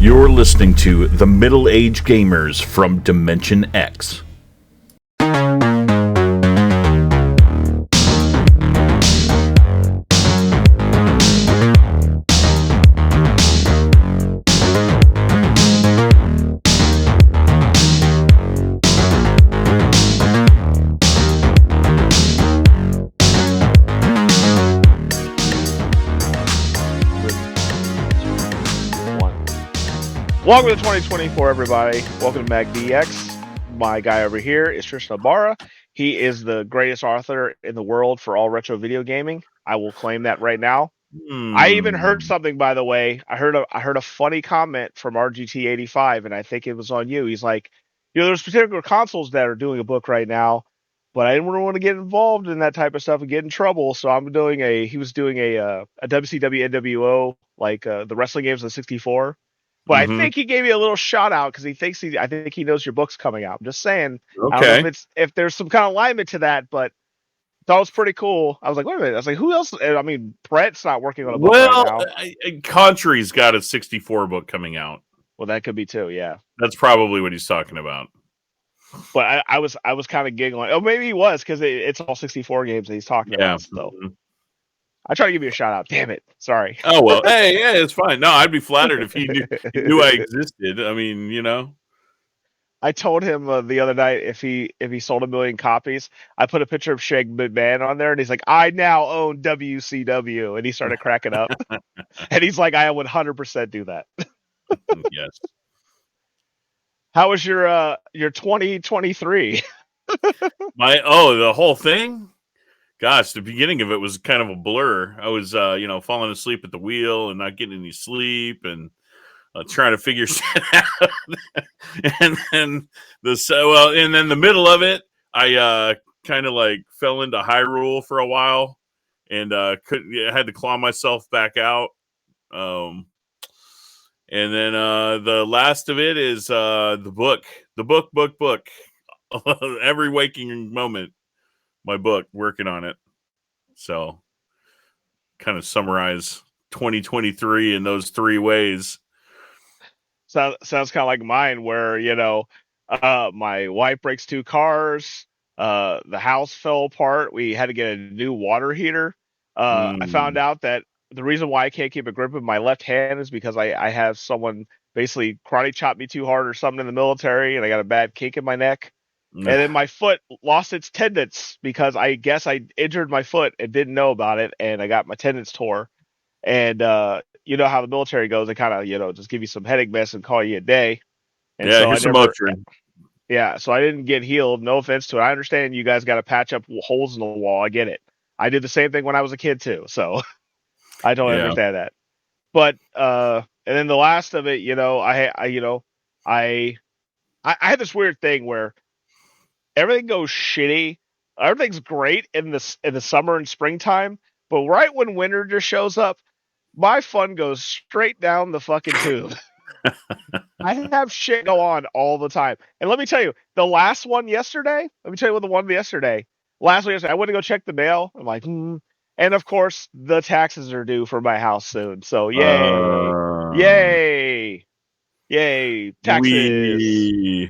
You're listening to The Middle Age Gamers from Dimension X. Welcome to 2024, everybody. Welcome to Magdx. My guy over here is Tristan Ibarra. He is the greatest author in the world for all retro video gaming. I will claim that right now. I even heard something, by the way. I heard a funny comment from RGT85, and I think it was on you. He's like, there's particular consoles that are doing a book right now, but I didn't really want to get involved in that type of stuff and get in trouble. So he was doing a WCW NWO, like the wrestling games on 64. But I think he gave you a little shout out because I think he knows your book's coming out. I'm just saying. Okay. I don't know if there's some kind of alignment to that, but that was pretty cool. I was like, wait a minute. I was like, who else? I mean, Brett's not working on a book right now. Contry's got a 64 book coming out. Well, that could be too. Yeah, that's probably what he's talking about. But I was kind of giggling. Oh, maybe he was because it's all 64 games that he's talking about. So. I try to give you a shout out. Damn it. Sorry. Oh, well. Hey, yeah, it's fine. No, I'd be flattered if he knew I existed. I mean, I told him the other night if he sold 1 million copies, I put a picture of Shane McMahon on there, and he's like, I now own WCW. And he started cracking up. And he's like, I would 100% do that. Yes. How was your 2023? The whole thing? Gosh, the beginning of it was kind of a blur. I was, falling asleep at the wheel and not getting any sleep and trying to figure shit out. and then the middle of it, I kind of like fell into Hyrule for a while and I had to claw myself back out. And then the last of it is the book. Every waking moment. My book, working on it. So kind of summarize 2023 in those 3 ways. Sounds kind of like mine where, my wife breaks 2 cars. The house fell apart. We had to get a new water heater. I found out that the reason why I can't keep a grip of my left hand is because I have someone basically karate chop me too hard or something in the military, and I got a bad kink in my neck. And then my foot lost its tendons because I guess I injured my foot and didn't know about it, and I got my tendons tore. And you know how the military goes; they kind of just give you some headache mess and call you a day. And yeah, so here's some Motrin. Yeah, so I didn't get healed. No offense to it. I understand you guys got to patch up holes in the wall. I get it. I did the same thing when I was a kid too, so I totally understand that. But and then the last of it, I had this weird thing where everything goes shitty. Everything's great in the summer and springtime, but right when winter just shows up, my fun goes straight down the fucking tube. I have shit go on all the time. And let me tell you, the last one yesterday, I went yesterday, I went to go check the mail. I'm like, And of course, the taxes are due for my house soon. So yay. Taxes.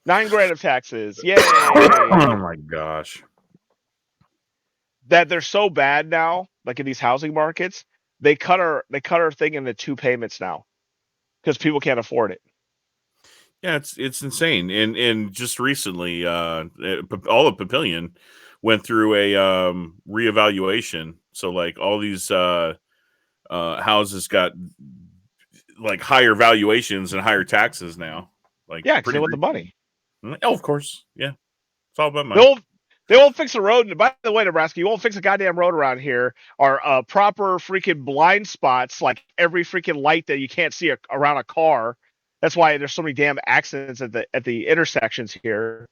9 grand of taxes. Yay. Oh my gosh. That they're so bad now, like in these housing markets, they cut our thing into 2 payments now because people can't afford it. Yeah, it's insane. And just recently, all of Papillion went through a reevaluation. So like all these houses got like higher valuations and higher taxes now. Like because they want the money. Oh, of course. Yeah. It's all about money. They won't fix a road. And by the way, Nebraska, you won't fix a goddamn road around here. Or proper freaking blind spots, like every freaking light that you can't see around a car. That's why there's so many damn accidents at the intersections here.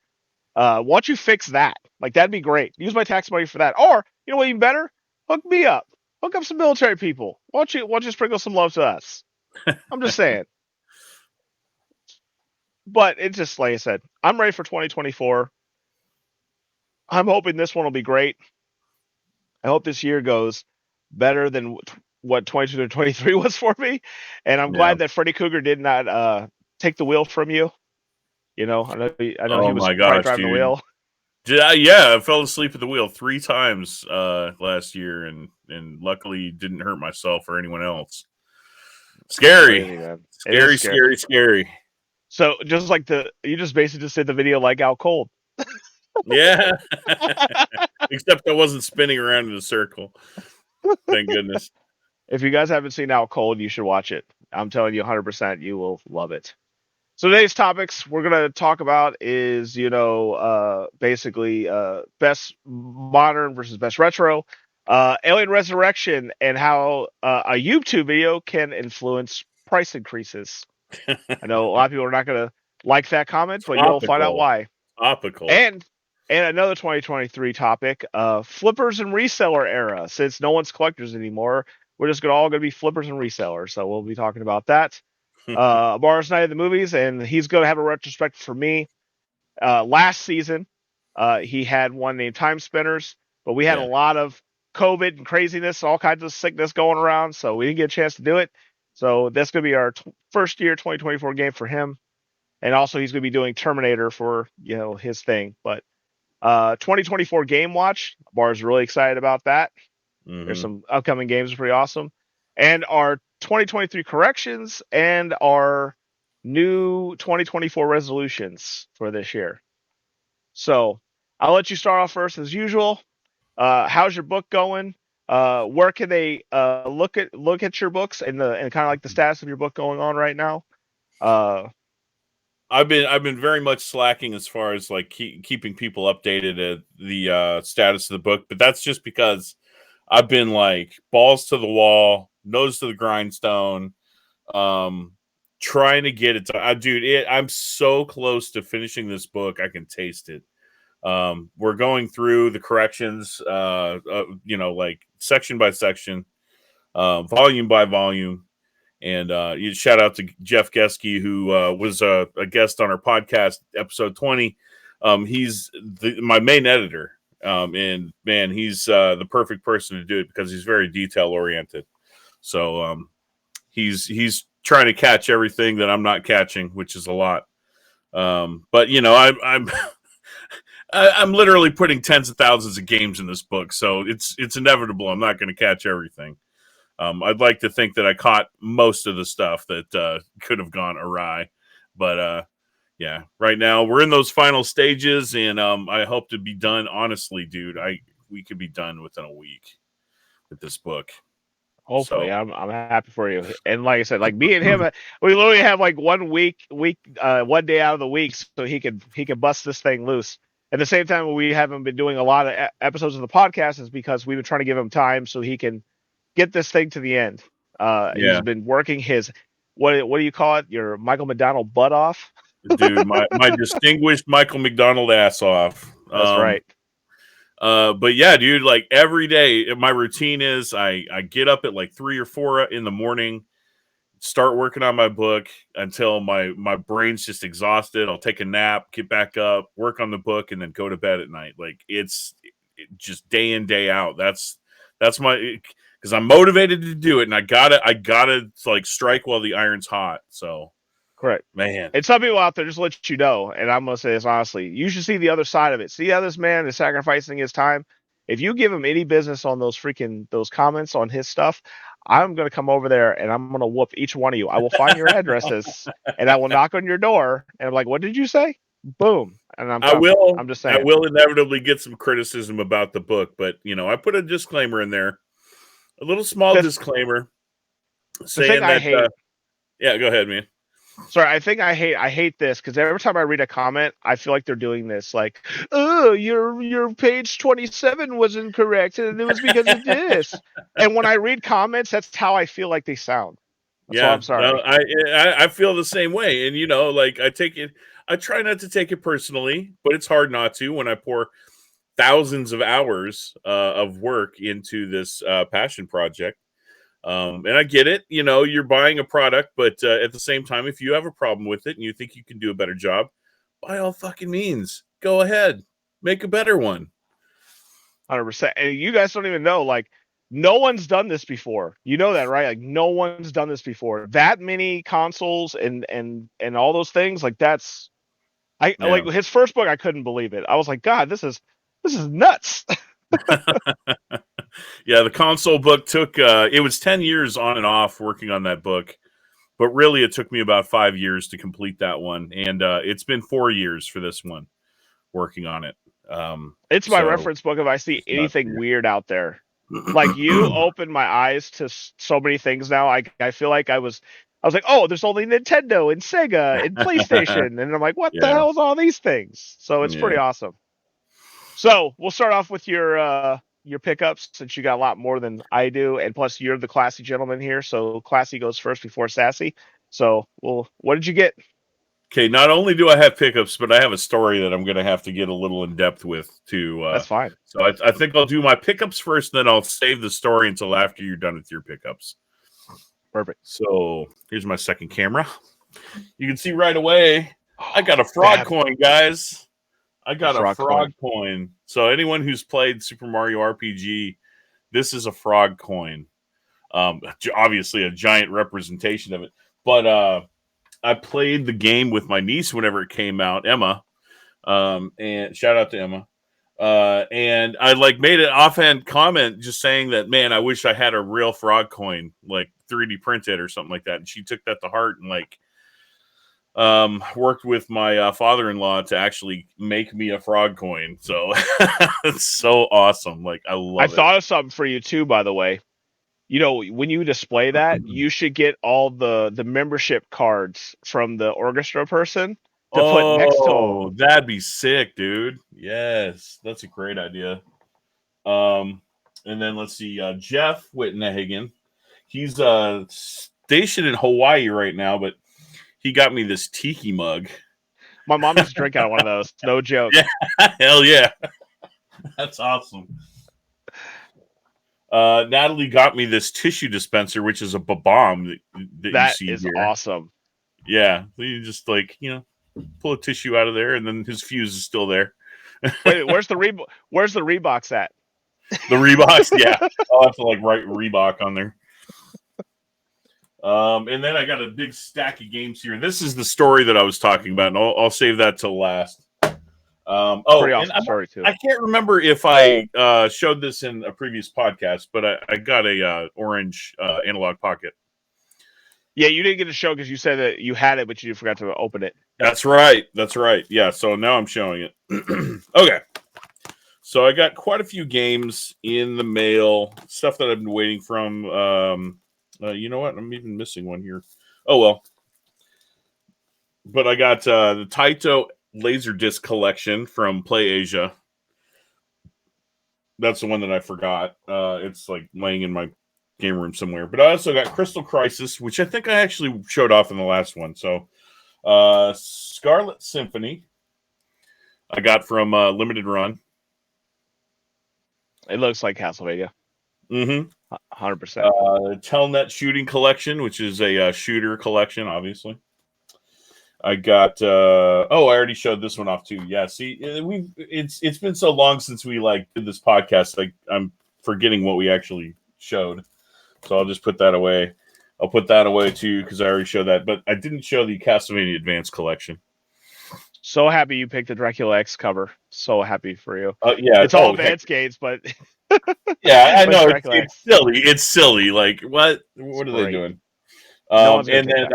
Why don't you fix that? Like, that'd be great. Use my tax money for that. Or, you know what, even better? Hook me up. Hook up some military people. Why don't you sprinkle some love to us? I'm just saying. But it's just like I said, I'm ready for 2024. I'm hoping this one will be great. I hope this year goes better than what 22 to 23 was for me, and I'm Yeah. glad that Freddy Cougar did not take the wheel from you. I know he Oh was my probably gosh, driving the dude. wheel. Yeah, I fell asleep at the wheel 3 times last year, and luckily didn't hurt myself or anyone else. Scary, Crazy, man. It is scary, scary. scary, scary. So just like you just basically just did the video like out cold. Yeah. Except I wasn't spinning around in a circle. Thank goodness. If you guys haven't seen Out Cold, you should watch it. I'm telling you 100% you will love it. So today's topics we're going to talk about is, basically best modern versus best retro, Alien Resurrection, and how a YouTube video can influence price increases. I know a lot of people are not going to like that comment, but you'll find out Topical. why. Topical. And another 2023 topic, flippers and reseller era. Since no one's collectors anymore, we're just all going to be flippers and resellers. So we'll be talking about that. Bar's Night of the Movies, and he's going to have a retrospective for me. Last season, he had one named Time Spinners, but we had a lot of COVID and craziness, all kinds of sickness going around, so we didn't get a chance to do it. So that's going to be our first year 2024 game for him. And also he's going to be doing Terminator for, his thing. But 2024 Game Watch, Bar's really excited about that. Mm-hmm. There's some upcoming games pretty awesome. And our 2023 corrections and our new 2024 resolutions for this year. So I'll let you start off first as usual. How's your book going? Where can they look at your books and kind of like the status of your book going on right now? I've been very much slacking as far as like keeping people updated at the status of the book, but that's just because I've been like balls to the wall, nose to the grindstone, trying to get it done. Dude, I'm so close to finishing this book. I can taste it. We're going through the corrections, like section by section, volume by volume. And you shout out to Jeff Geske, who was a guest on our podcast, episode 20. He's my main editor. And man, he's the perfect person to do it because he's very detail oriented. So he's trying to catch everything that I'm not catching, which is a lot. But I'm literally putting tens of thousands of games in this book, so it's inevitable. I'm not going to catch everything. I'd like to think that I caught most of the stuff that could have gone awry, but yeah, right now we're in those final stages, and I hope to be done. Honestly, dude, we could be done within a week with this book. Hopefully, So. I'm happy for you. And like I said, like me and him, we literally have like 1 week, 1 day out of the week, so he could bust this thing loose. At the same time, we haven't been doing a lot of episodes of the podcast is because we've been trying to give him time so he can get this thing to the end. He's been working his what do you call it? Your Michael McDonald butt off, Dude, my distinguished Michael McDonald ass off. That's right. But yeah, dude, like every day, my routine is I get up at like 3 or 4 in the morning, start working on my book until my brain's just exhausted. I'll take a nap, get back up, work on the book, and then go to bed at night. Like it's just day in, day out. That's my, because I'm motivated to do it, and I gotta like strike while the iron's hot. So correct, man. And some people out there, just let you know, and I'm gonna say this honestly, you should see the other side of it. See how this man is sacrificing his time. If you give him any business on those comments on his stuff, I'm gonna come over there and I'm gonna whoop each one of you. I will find your addresses and I will knock on your door and I'm like, what did you say? Boom. And I'm just saying. I will inevitably get some criticism about the book, but I put a disclaimer in there, a little small disclaimer saying that. Yeah, go ahead, man. Sorry, I hate this because every time I read a comment, I feel like they're doing this. Like, oh, your page 27 was incorrect, and it was because of this. And when I read comments, that's how I feel like they sound. So I'm sorry. No, I feel the same way, and like I try not to take it personally, but it's hard not to when I pour thousands of hours of work into this passion project. And I get it, you're buying a product, but at the same time, if you have a problem with it and you think you can do a better job, by all fucking means, go ahead, make a better one. 100%. And you guys don't even know, like, no one's done this before. You know that, right? Like no one's done this before. That many consoles and all those things, like that's like his first book, I couldn't believe it. I was like, God, this is nuts. Yeah, the console book took it was 10 years on and off working on that book, but really it took me about 5 years to complete that one, and it's been 4 years for this one working on it. It's my reference book if I see anything weird out there. Like you opened my eyes to so many things now. I feel like I was like, oh, there's only Nintendo and Sega and PlayStation, and I'm like, what the hell is all these things? So it's pretty awesome. So we'll start off with your pickups, since you got a lot more than I do, and plus you're the classy gentleman here, so classy goes first before sassy. So, what did you get? Okay, not only do I have pickups, but I have a story that I'm going to have to get a little in depth with too. That's fine. So I think I'll do my pickups first, then I'll save the story until after you're done with your pickups. Perfect. So here's my second camera. You can see right away, I got a frog coin, guys. I got a frog coin. So anyone who's played Super Mario RPG, this is a frog coin. Obviously a giant representation of it. But I played the game with my niece whenever it came out, Emma. And shout out to Emma. And I made an offhand comment just saying that, man, I wish I had a real frog coin, like 3D printed or something like that. And she took that to heart and worked with my father-in-law to actually make me a frog coin. So it's so awesome. I love it. I thought of something for you too, by the way. You know, when you display that, you should get all the membership cards from the orchestra person to put next to them. That'd be sick, dude. Yes, that's a great idea. And then let's see, Jeff Wittenhagen. He's stationed in Hawaii right now, but he got me this tiki mug. My mom used to drink out of one of those. No joke. Yeah, hell yeah. That's awesome. Natalie got me this tissue dispenser, which is a bomb that you see is awesome. Yeah, you just pull a tissue out of there, and then his fuse is still there. Wait, where's the Reeboks at? The Reeboks, yeah. I'll have to write Reebok on there. And then I got a big stack of games here. This is the story that I was talking about, and I'll save that till last. Pretty awesome story too. I can't remember if I showed this in a previous podcast, but I got a orange Analog Pocket. Yeah, you didn't get to show because you said that you had it, but you forgot to open it. That's right. Yeah, so now I'm showing it. Okay. So I got quite a few games in the mail, stuff that I've been waiting from. You know what? I'm even missing one here. Oh, well. But I got the Taito Laserdisc collection from PlayAsia. That's the one that I forgot. It's laying in my game room somewhere. But I also got Crystal Crisis, which I think I actually showed off in the last one. So Scarlet Symphony I got from Limited Run. It looks like Castlevania. 100%. Telnet Shooting Collection, which is a shooter collection, obviously. I got I already showed this one off too. Yeah, see, it's been so long since we did this podcast, I'm forgetting what we actually showed. So I'll just put that away. I'll put that away too because I already showed that, but I didn't show the Castlevania Advance collection. So happy you picked the Dracula X cover. So happy for you. Yeah, it's all Advance games, but yeah, I know it's silly. It's silly. What are they doing? And then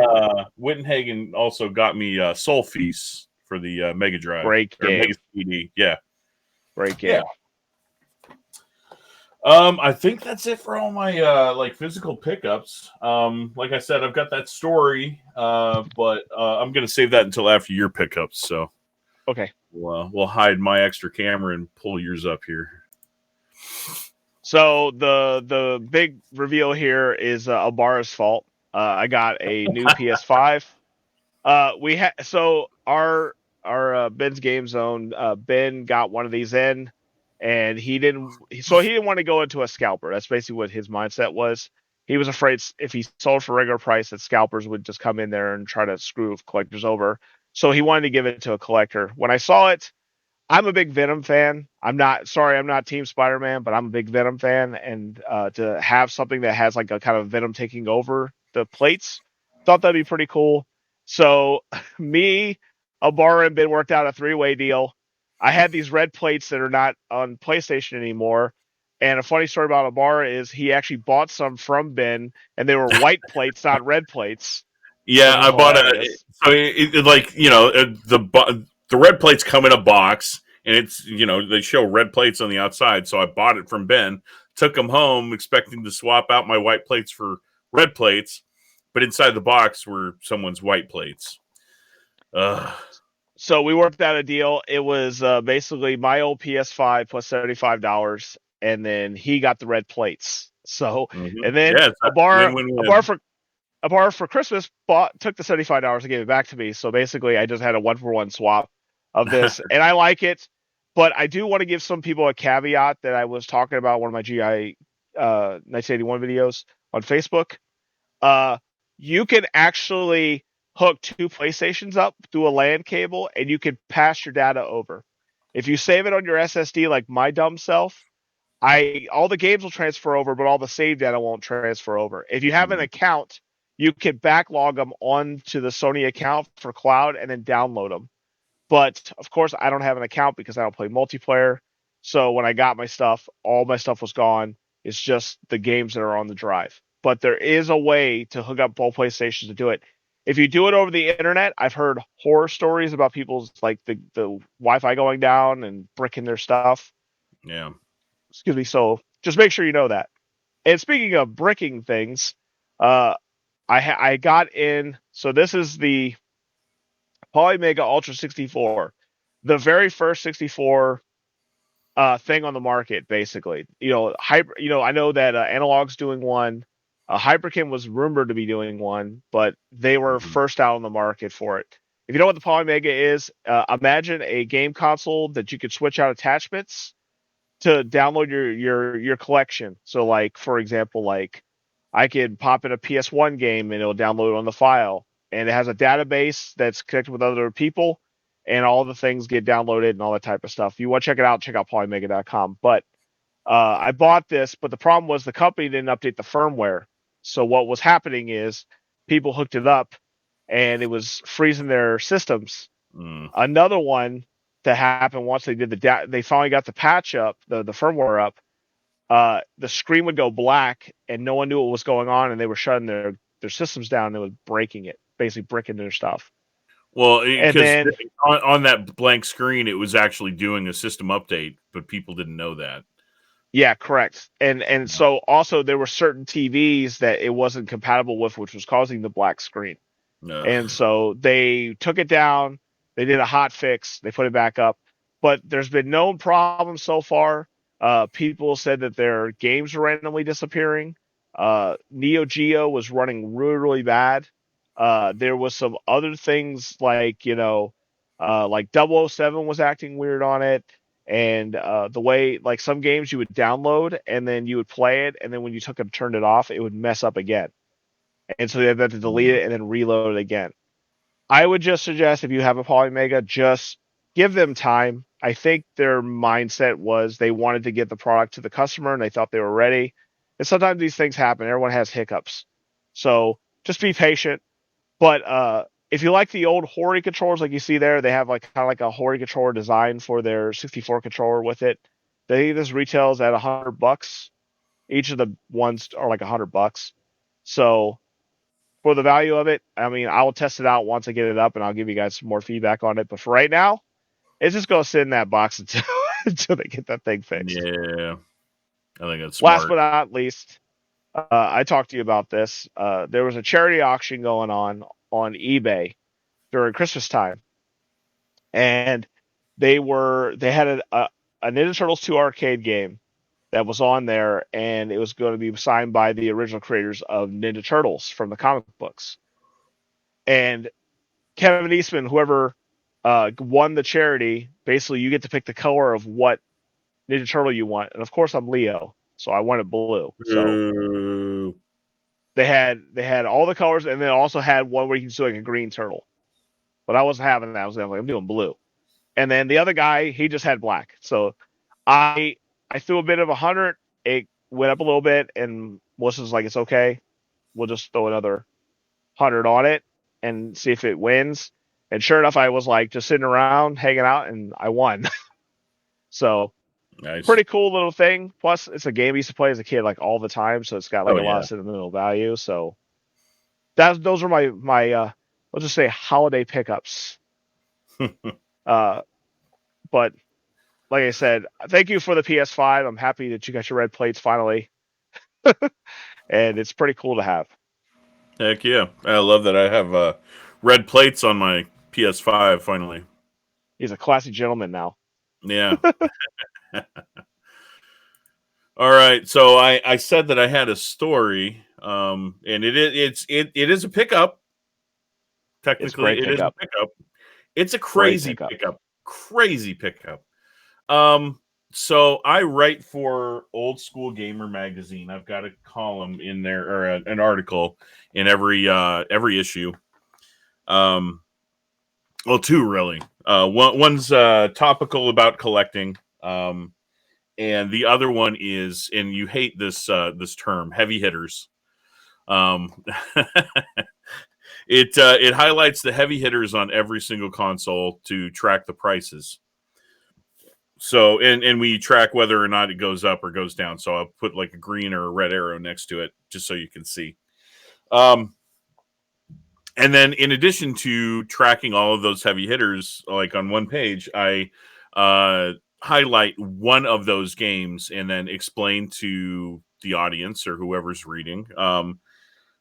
Wittenhagen also got me Soul Feast for the Mega Drive. Great game. Mega CD. Yeah. Great game. Yeah. I think that's it for all my physical pickups. Like I said, I've got that story, but I'm gonna save that until after your pickups. So okay, we'll hide my extra camera and pull yours up here. So the big reveal here is Albara's fault. I got a new PS5. Our Ben's Game Zone. Ben got one of these in, and he didn't want to go into a scalper. That's basically what his mindset was. He was afraid if he sold for regular price that scalpers would just come in there and try to screw collectors over. So he wanted to give it to a collector. When I saw it, I'm a big Venom fan. I'm not Team Spider-Man, but I'm a big Venom fan, and to have something that has like a kind of Venom taking over the plates, thought that'd be pretty cool. So me, Abara, and Ben worked out a three-way deal. I had these red plates that are not on PlayStation anymore. And a funny story about Abara is he actually bought some from Ben, and they were white plates, not red plates, Yeah, which is I bought hilarious. so like the red plates come in a box, and it's they show red plates on the outside. So I bought it from Ben, took them home, expecting to swap out my white plates for red plates, but inside the box were someone's white plates. Ugh. So we worked out a deal. It was basically my old PS5 plus $75, and then he got the red plates. So, Mm-hmm. and then Yeah, it's a a bar win-win-win. for Christmas took the $75 and gave it back to me. So basically, I just had a 1-for-1 swap of this, and I like it. But I do want to give some people a caveat that I was talking about one of my GI 1981 videos on Facebook. uh, you can actually hook two PlayStations up through a LAN cable, and you can pass your data over. If you save it on your SSD, like my dumb self, all the games will transfer over, but all the save data won't transfer over. If you have an account, you can backlog them onto the Sony account for cloud and then download them. But of course, I don't have an account because I don't play multiplayer. So when I got my stuff, all my stuff was gone. It's just the games that are on the drive. But there is a way to hook up both PlayStations to do it. If you do it over the internet, I've heard horror stories about people's like the Wi-Fi going down and bricking their stuff. Yeah. Excuse me. So just make sure you know that. And speaking of bricking things, uh, I got in. So this is the Polymega Ultra 64, the very first 64 thing on the market, basically. I know that Analog's doing one. Hyperkin was rumored to be doing one, but they were Mm-hmm. first out on the market for it. If you know what the Polymega is, imagine a game console that you could switch out attachments to download your collection. So, like for example, like I could pop in a PS1 game and it'll download on the file, and it has a database that's connected with other people, and all the things get downloaded and all that type of stuff. If you want to check it out, check out polymega.com. But I bought this, but the problem was the company didn't update the firmware. So what was happening is people hooked it up, and it was freezing their systems. Mm. Another one that happened once they did they finally got the patch up, the firmware up. The screen would go black, and no one knew what was going on, and they were shutting their systems down. And it was breaking it, basically bricking their stuff. Well, And because then on that blank screen, it was actually doing a system update, but people didn't know that. yeah, correct. And so also there were certain TVs that it wasn't compatible with, which was causing the black screen. And Ugh. so they took it down. They did a hot fix. They put it back up. But there's been no problems so far. People said that their games are randomly disappearing. Neo Geo was running really, really bad. There was some other things like 007 was acting weird on it. And the way, like some games you would download and then you would play it. And then when you took it, turned it off, it would mess up again. And so they had to delete Mm. it and then reload it again. I would just suggest if you have a Polymega, just give them time. I think their mindset was they wanted to get the product to the customer and they thought they were ready. And sometimes these things happen. Everyone has hiccups. So just be patient. But if you like the old Hori controllers like you see there, they have like kind of like a Hori controller design for their 64 controller with it. This retails at $100. Each of the ones are like $100. So for the value of it, I mean, I will test it out once I get it up, and I'll give you guys some more feedback on it. But for right now, it's just gonna sit in that box until until they get that thing fixed. Yeah, I think that's Last smart. but not least, I talked to you about this. There was a charity auction going on eBay during Christmas time, and they had a Ninja Turtles 2 arcade game that was on there, and it was going to be signed by the original creators of Ninja Turtles from the comic books. And Kevin Eastman, whoever won the charity, basically you get to pick the color of what Ninja Turtle you want. And of course I'm Leo, so I wanted blue. So Ooh. they had all the colors, and they also had one where you can do like a green turtle. But I wasn't having that. I was like, I'm doing blue. And then the other guy, he just had black. So I threw a bit of 100. It went up a little bit, and Melissa's like, it's okay. We'll just throw another 100 on it and see if it wins. And sure enough, I was like just sitting around hanging out, and I won. So Nice. pretty cool little thing. Plus, it's a game I used to play as a kid like all the time, so it's got like a lot yeah. of sentimental value. So those are my let's just say holiday pickups. But like I said, thank you for the PS5. I'm happy that you got your red plates finally, and it's pretty cool to have. Heck yeah. I love that I have red plates on my PS5 finally. He's a classy gentleman now. Yeah. All right. So I said that I had a story, and it is a pickup. Technically, it is a pickup. It's a crazy pickup. Crazy pickup. So I write for Old School Gamer magazine. I've got a column in there, or an article in every issue. Well, two really. One's topical about collecting, and the other one is, and you hate this this term, heavy hitters. It highlights the heavy hitters on every single console to track the prices. So, and we track whether or not it goes up or goes down. So I'll put like a green or a red arrow next to it just so you can see. And then in addition to tracking all of those heavy hitters, like on one page, I highlight one of those games and then explain to the audience or whoever's reading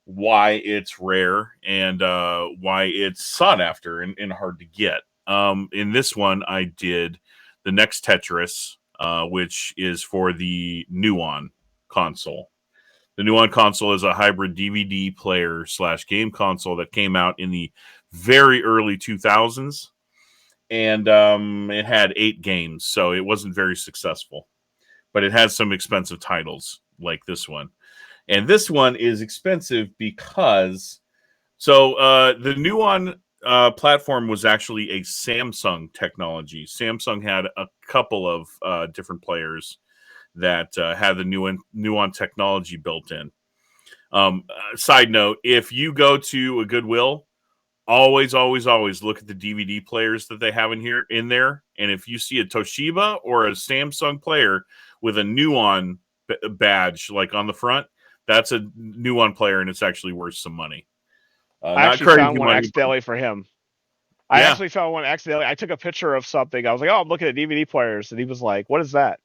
why it's rare and why it's sought after and hard to get. In this one, I did the next Tetris, which is for the Nuon console. The Nuon console is a hybrid DVD player / game console that came out in the very early 2000s, and it had 8 games, so it wasn't very successful. But it has some expensive titles like this one. And this one is expensive because the Nuon platform was actually a Samsung technology. Samsung had a couple of different players that had the Nuon technology built in. Side note, if you go to a Goodwill, always look at the DVD players that they have in there. And if you see a Toshiba or a Samsung player with a Nuon badge like on the front, that's a Nuon player, and it's actually worth some money. I actually found one accidentally for him. I actually found one accidentally. I took a picture of something. I was like, "Oh, I'm looking at DVD players," and he was like, "What is that?"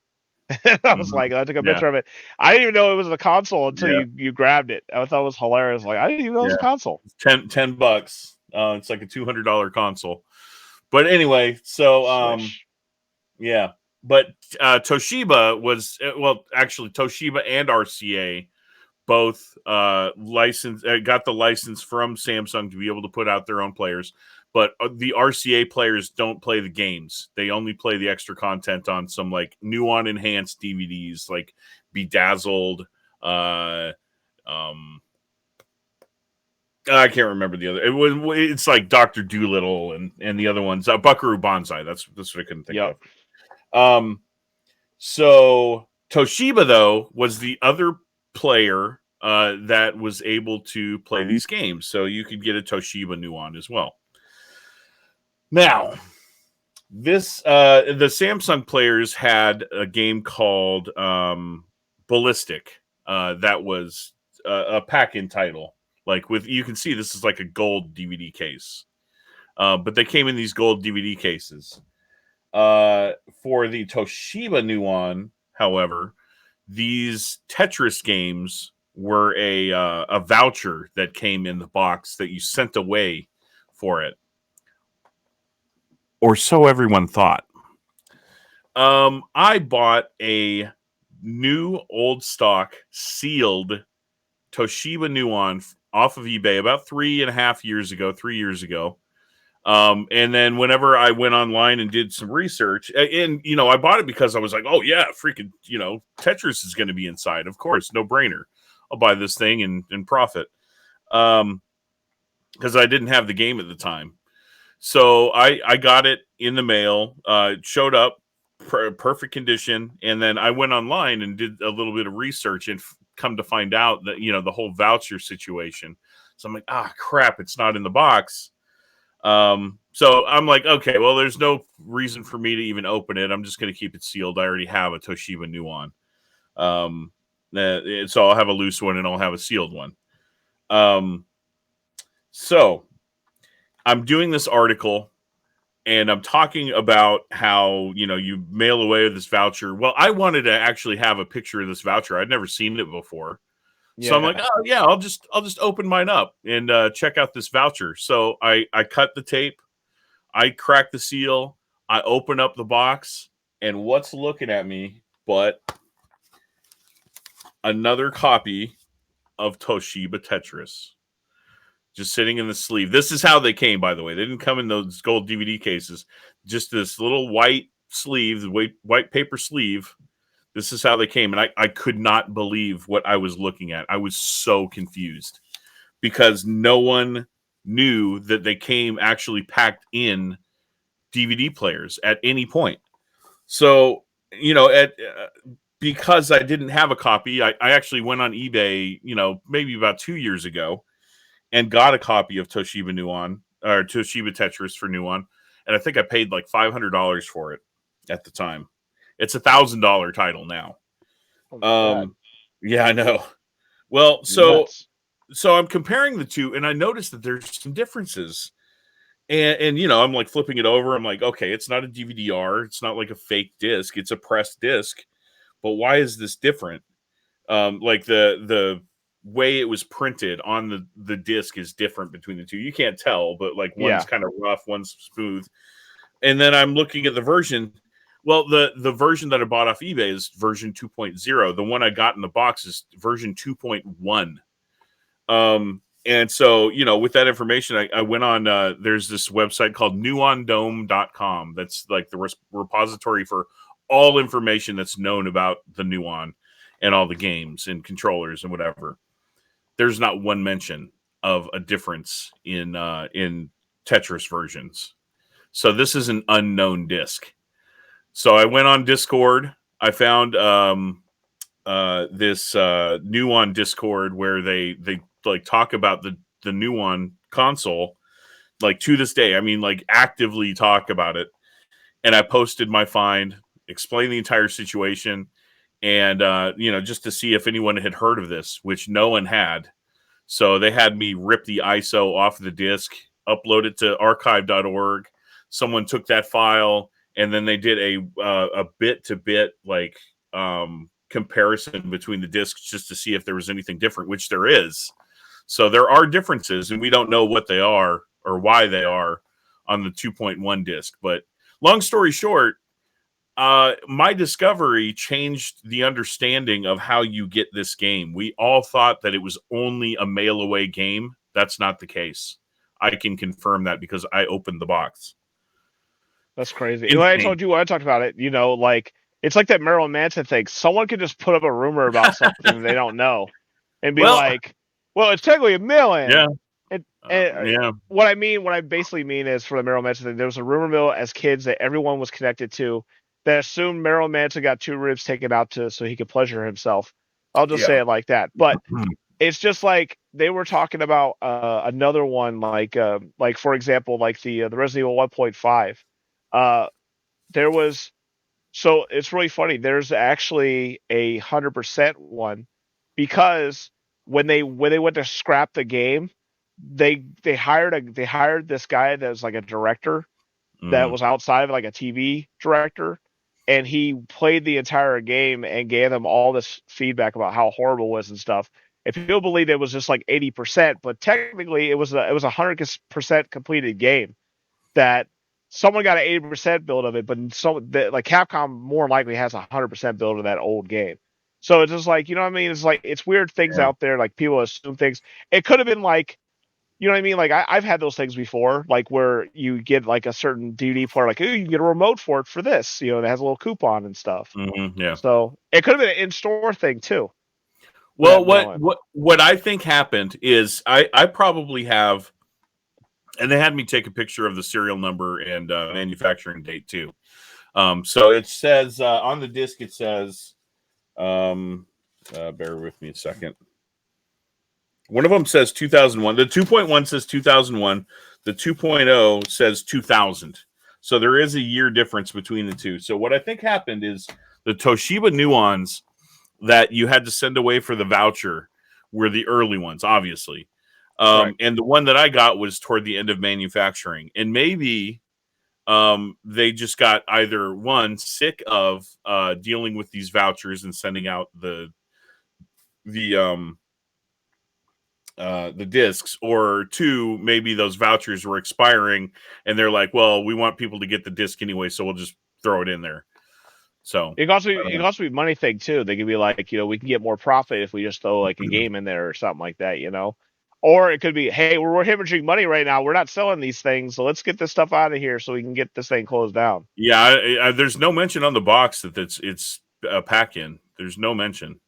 I was like, I took a picture of it. I didn't even know it was a console until you grabbed it. I thought it was hilarious. Like, I didn't even know it was a console. $10. It's like a $200 console. But anyway, so yeah. But Toshiba was actually Toshiba and RCA both got the license from Samsung to be able to put out their own players. But the RCA players don't play the games. They only play the extra content on some like Nuon enhanced DVDs, like Bedazzled. I can't remember the other. It's like Dr. Doolittle and the other ones. Buckaroo Banzai. That's what I couldn't think of. So Toshiba though was the other player that was able to play these games. So you could get a Toshiba Nuon as well. Now, the Samsung players had a game called Ballistic that was a pack-in title. Like you can see this is like a gold DVD case, but they came in these gold DVD cases. For the Toshiba Nuon, however, these Tetris games were a voucher that came in the box that you sent away for it. Or so everyone thought. I bought a new old stock sealed Toshiba Nuon off of eBay about 3 years ago. And then whenever I went online and did some research, and I bought it because I was like, oh yeah, freaking, Tetris is going to be inside. Of course, no brainer. I'll buy this thing and profit. Because I didn't have the game at the time. So I got it in the mail. It showed up, perfect condition, and then I went online and did a little bit of research and come to find out that the whole voucher situation. So I'm like, crap, it's not in the box. So I'm like, okay, well, there's no reason for me to even open it. I'm just going to keep it sealed. I already have a Toshiba Nuon. So I'll have a loose one and I'll have a sealed one. So I'm doing this article and I'm talking about how, you mail away this voucher. Well, I wanted to actually have a picture of this voucher. I'd never seen it before. So I'm like, oh yeah, I'll just open mine up and check out this voucher. So I cut the tape, I crack the seal, I open up the box, and what's looking at me but another copy of Toshiba Tetris, just sitting in the sleeve. This is how they came, by the way. They didn't come in those gold DVD cases. Just this little white sleeve, white paper sleeve. This is how they came. And I could not believe what I was looking at. I was so confused because no one knew that they came actually packed in DVD players at any point. So, because I didn't have a copy, I actually went on eBay, maybe about 2 years ago and got a copy of Toshiba Nuon or Toshiba Tetris for Nuon. And I think I paid like $500 for it at the time. It's $1,000 title now. Yeah, I know. Well, so I'm comparing the two and I noticed that there's some differences. And I'm like flipping it over. I'm like, okay, it's not a DVD-R. It's not like a fake disc. It's a pressed disc. But why is this different? Like the way it was printed on the disc is different between the two. You can't tell, but like one's kind of rough, one's smooth. And then I'm looking at the version. Well, the version that I bought off eBay is version 2.0. The one I got in the box is version 2.1. And so, with that information, I went on, there's this website called nuondome.com. That's like the repository for all information that's known about the Nuon and all the games and controllers and whatever. There's not one mention of a difference in Tetris versions. So this is an unknown disc. So I went on Discord. I found this Nuon Discord where they like talk about the Nuon console, like to this day. I mean, like actively talk about it. And I posted my find, explained the entire situation, and just to see if anyone had heard of this, which no one had. So they had me rip the ISO off the disc, upload it to archive.org. Someone took that file, and then they did a bit-to-bit like comparison between the discs just to see if there was anything different, which there is. So there are differences, and we don't know what they are or why they are on the 2.1 disc. But long story short, my discovery changed the understanding of how you get this game. We all thought that it was only a mail-away game. That's not the case. I can confirm that because I opened the box. That's crazy. I told you when I talked about it, like it's like that Marilyn Manson thing. Someone could just put up a rumor about something they don't know and be like, well, it's technically a million. Yeah. And what I basically mean is for the Marilyn Manson thing, there was a rumor mill as kids that everyone was connected to that assumed Marilyn Manson got 2 ribs taken out so he could pleasure himself. I'll just say it like that. But it's just like they were talking about another one, like for example, like the Resident Evil 1.5. There was, so it's really funny. There's actually 100% one because when they went to scrap the game, they hired this guy that was like a director that was outside of like a TV director, and he played the entire game and gave them all this feedback about how horrible it was and stuff. If people believed it was just like 80%, but technically it was a 100% completed game that someone got an 80% build of it, but like Capcom more likely has 100% build of that old game. So it's just like, you know what I mean? It's like, it's weird things out there. Like people assume things. It could have been like, you know what I mean? Like I've had those things before, like where you get like a certain DVD player, like, oh, you can get a remote for it for this, that has a little coupon and stuff. Yeah. So it could have been an in-store thing too. Well, what I think happened is I probably have And they had me take a picture of the serial number and manufacturing date too. So it says on the disc, it says, bear with me a second. One of them says 2001. The 2.1 says 2001. The 2.0 says 2000. So there is a year difference between the two. So what I think happened is the Toshiba Nuons that you had to send away for the voucher were the early ones, obviously. And the one that I got was toward the end of manufacturing. And maybe they just got either one, sick of dealing with these vouchers and sending out the discs, or two, maybe those vouchers were expiring and they're like, well, we want people to get the disc anyway, so we'll just throw it in there. So it can also be money thing too. They can be like, we can get more profit if we just throw like a game in there or something like that, Or it could be, hey, we're hemorrhaging money right now. We're not selling these things, so let's get this stuff out of here so we can get this thing closed down. Yeah, there's no mention on the box that it's a pack-in. There's no mention.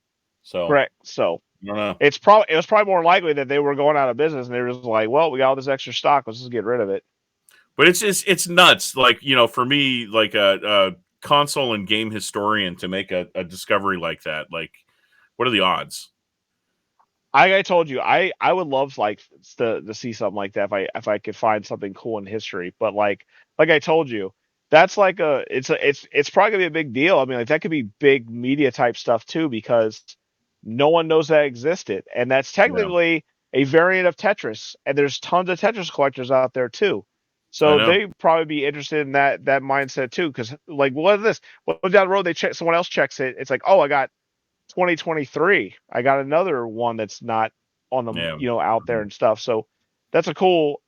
So correct. So it was probably more likely that they were going out of business and they were just like, well, we got all this extra stock, let's just get rid of it. But it's nuts. Like, for me, like a console and game historian, to make a discovery like that, like, what are the odds? I told you, I would love to see something like that if I could find something cool in history. But like I told you, that's like it's probably gonna be a big deal. I mean, like that could be big media type stuff too, because no one knows that existed, and that's technically a variant of Tetris, and there's tons of Tetris collectors out there too. So they'd probably be interested in that mindset too, because like, what is this? Well, down the road, someone else checks it. It's like, oh, I got 2023. I got another one that's not on the out there and stuff. So that's a cool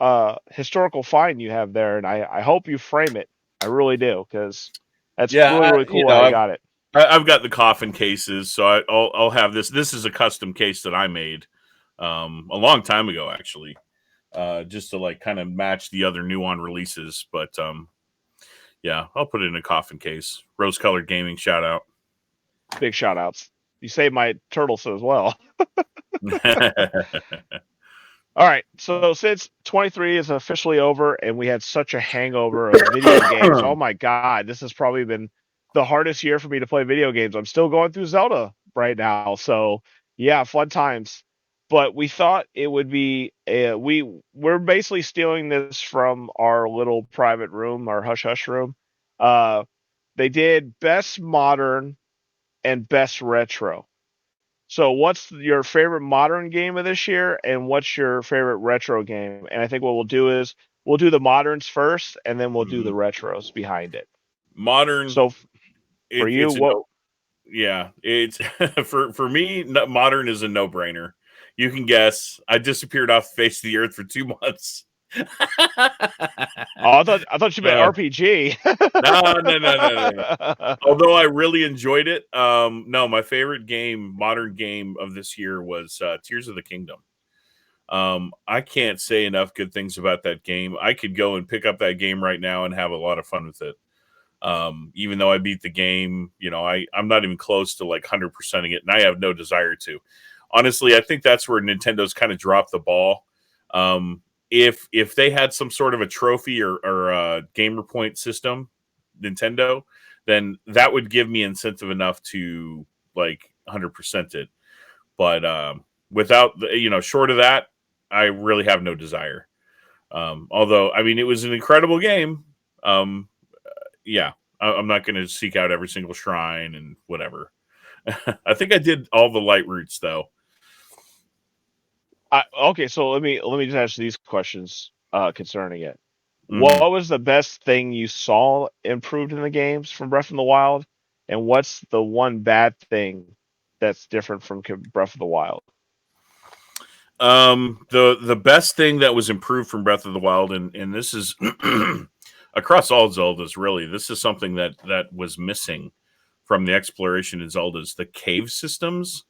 historical find you have there, and I hope you frame it. I really do, because that's really cool. I got it. I've got the coffin cases, so I'll have this. This is a custom case that I made a long time ago, actually, just to like kind of match the other Nuon releases. But yeah, I'll put it in a coffin case. Rose Colored Gaming, shout out. Big shout outs. You saved my turtles as well. All right, so since 23 is officially over and we had such a hangover of video games, oh my god, this has probably been the hardest year for me to play video games. I'm still going through Zelda right now, so yeah, fun times. But we thought it would be we're basically stealing this from our little private room, our hush hush room. They did best modern and best retro. So what's your favorite modern game of this year, and what's your favorite retro game? And I think what we'll do is we'll do the moderns first, and then we'll do the retros behind it. Modern. So for you, it's for me, modern is a no-brainer. You can guess. I disappeared off the face of the earth for 2 months. I thought you meant RPG. No. Although I really enjoyed it. No, my favorite modern game of this year was Tears of the Kingdom. I can't say enough good things about that game. I could go and pick up that game right now and have a lot of fun with it. Even though I beat the game, I'm not even close to like 100%ing it, and I have no desire to. Honestly, I think that's where Nintendo's kind of dropped the ball. If they had some sort of a trophy or a gamer point system, Nintendo, then that would give me incentive enough to like 100% it. But without short of that, I really have no desire. Although, I mean, it was an incredible game. Yeah, I'm not going to seek out every single shrine and whatever. I think I did all the light routes though. Okay, so let me just ask these questions concerning it. Mm-hmm. What was the best thing you saw improved in the games from Breath of the Wild, and what's the one bad thing that's different from Breath of the Wild? The best thing that was improved from Breath of the Wild, and this is across all Zeldas, really, this is something that was missing from the exploration in Zeldas. The cave systems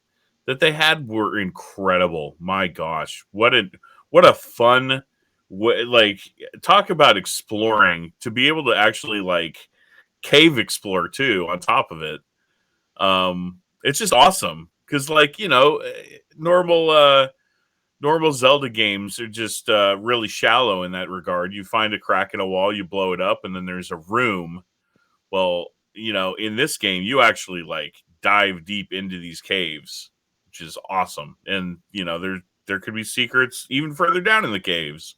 that they had were incredible. My gosh, what a fun like, talk about exploring, to be able to actually like cave explore too on top of it. It's just awesome, because like, normal normal Zelda games are just really shallow in that regard. You find a crack in a wall, you blow it up, and then there's a room. Well, in this game, you actually like dive deep into these caves, which is awesome. And there could be secrets even further down in the caves.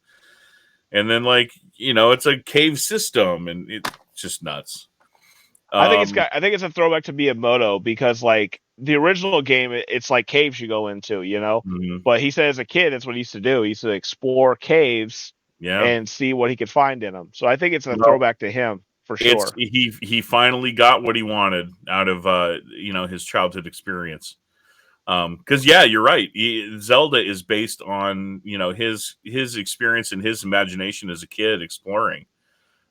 And then it's a cave system, and it's just nuts. I think it's a throwback to Miyamoto because like the original game, it's like caves you go into, Mhm. But he said as a kid, that's what he used to do. He used to explore caves Yeah. and see what he could find in them. So I think it's a Well, throwback to him for it's sure. he finally got what he wanted out of his childhood experience. Because you're right. Zelda is based on his experience and his imagination as a kid exploring.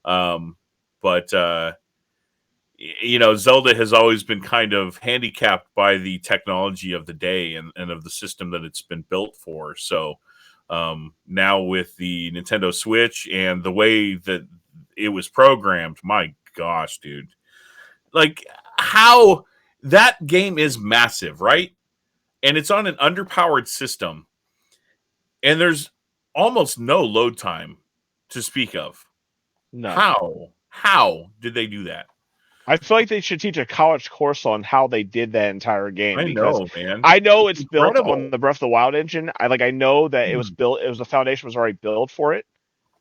But Zelda has always been kind of handicapped by the technology of the day and of the system that it's been built for. So now with the Nintendo Switch and the way that it was programmed, my gosh, dude. Like how that game is massive, right? And it's on an underpowered system. And there's almost no load time to speak of. No. How did they do that? I feel like they should teach a college course on how they did that entire game I because know, man. I know It's it's built incredible. on the Breath of the Wild engine. I know that it was built. It was the foundation was already built for it.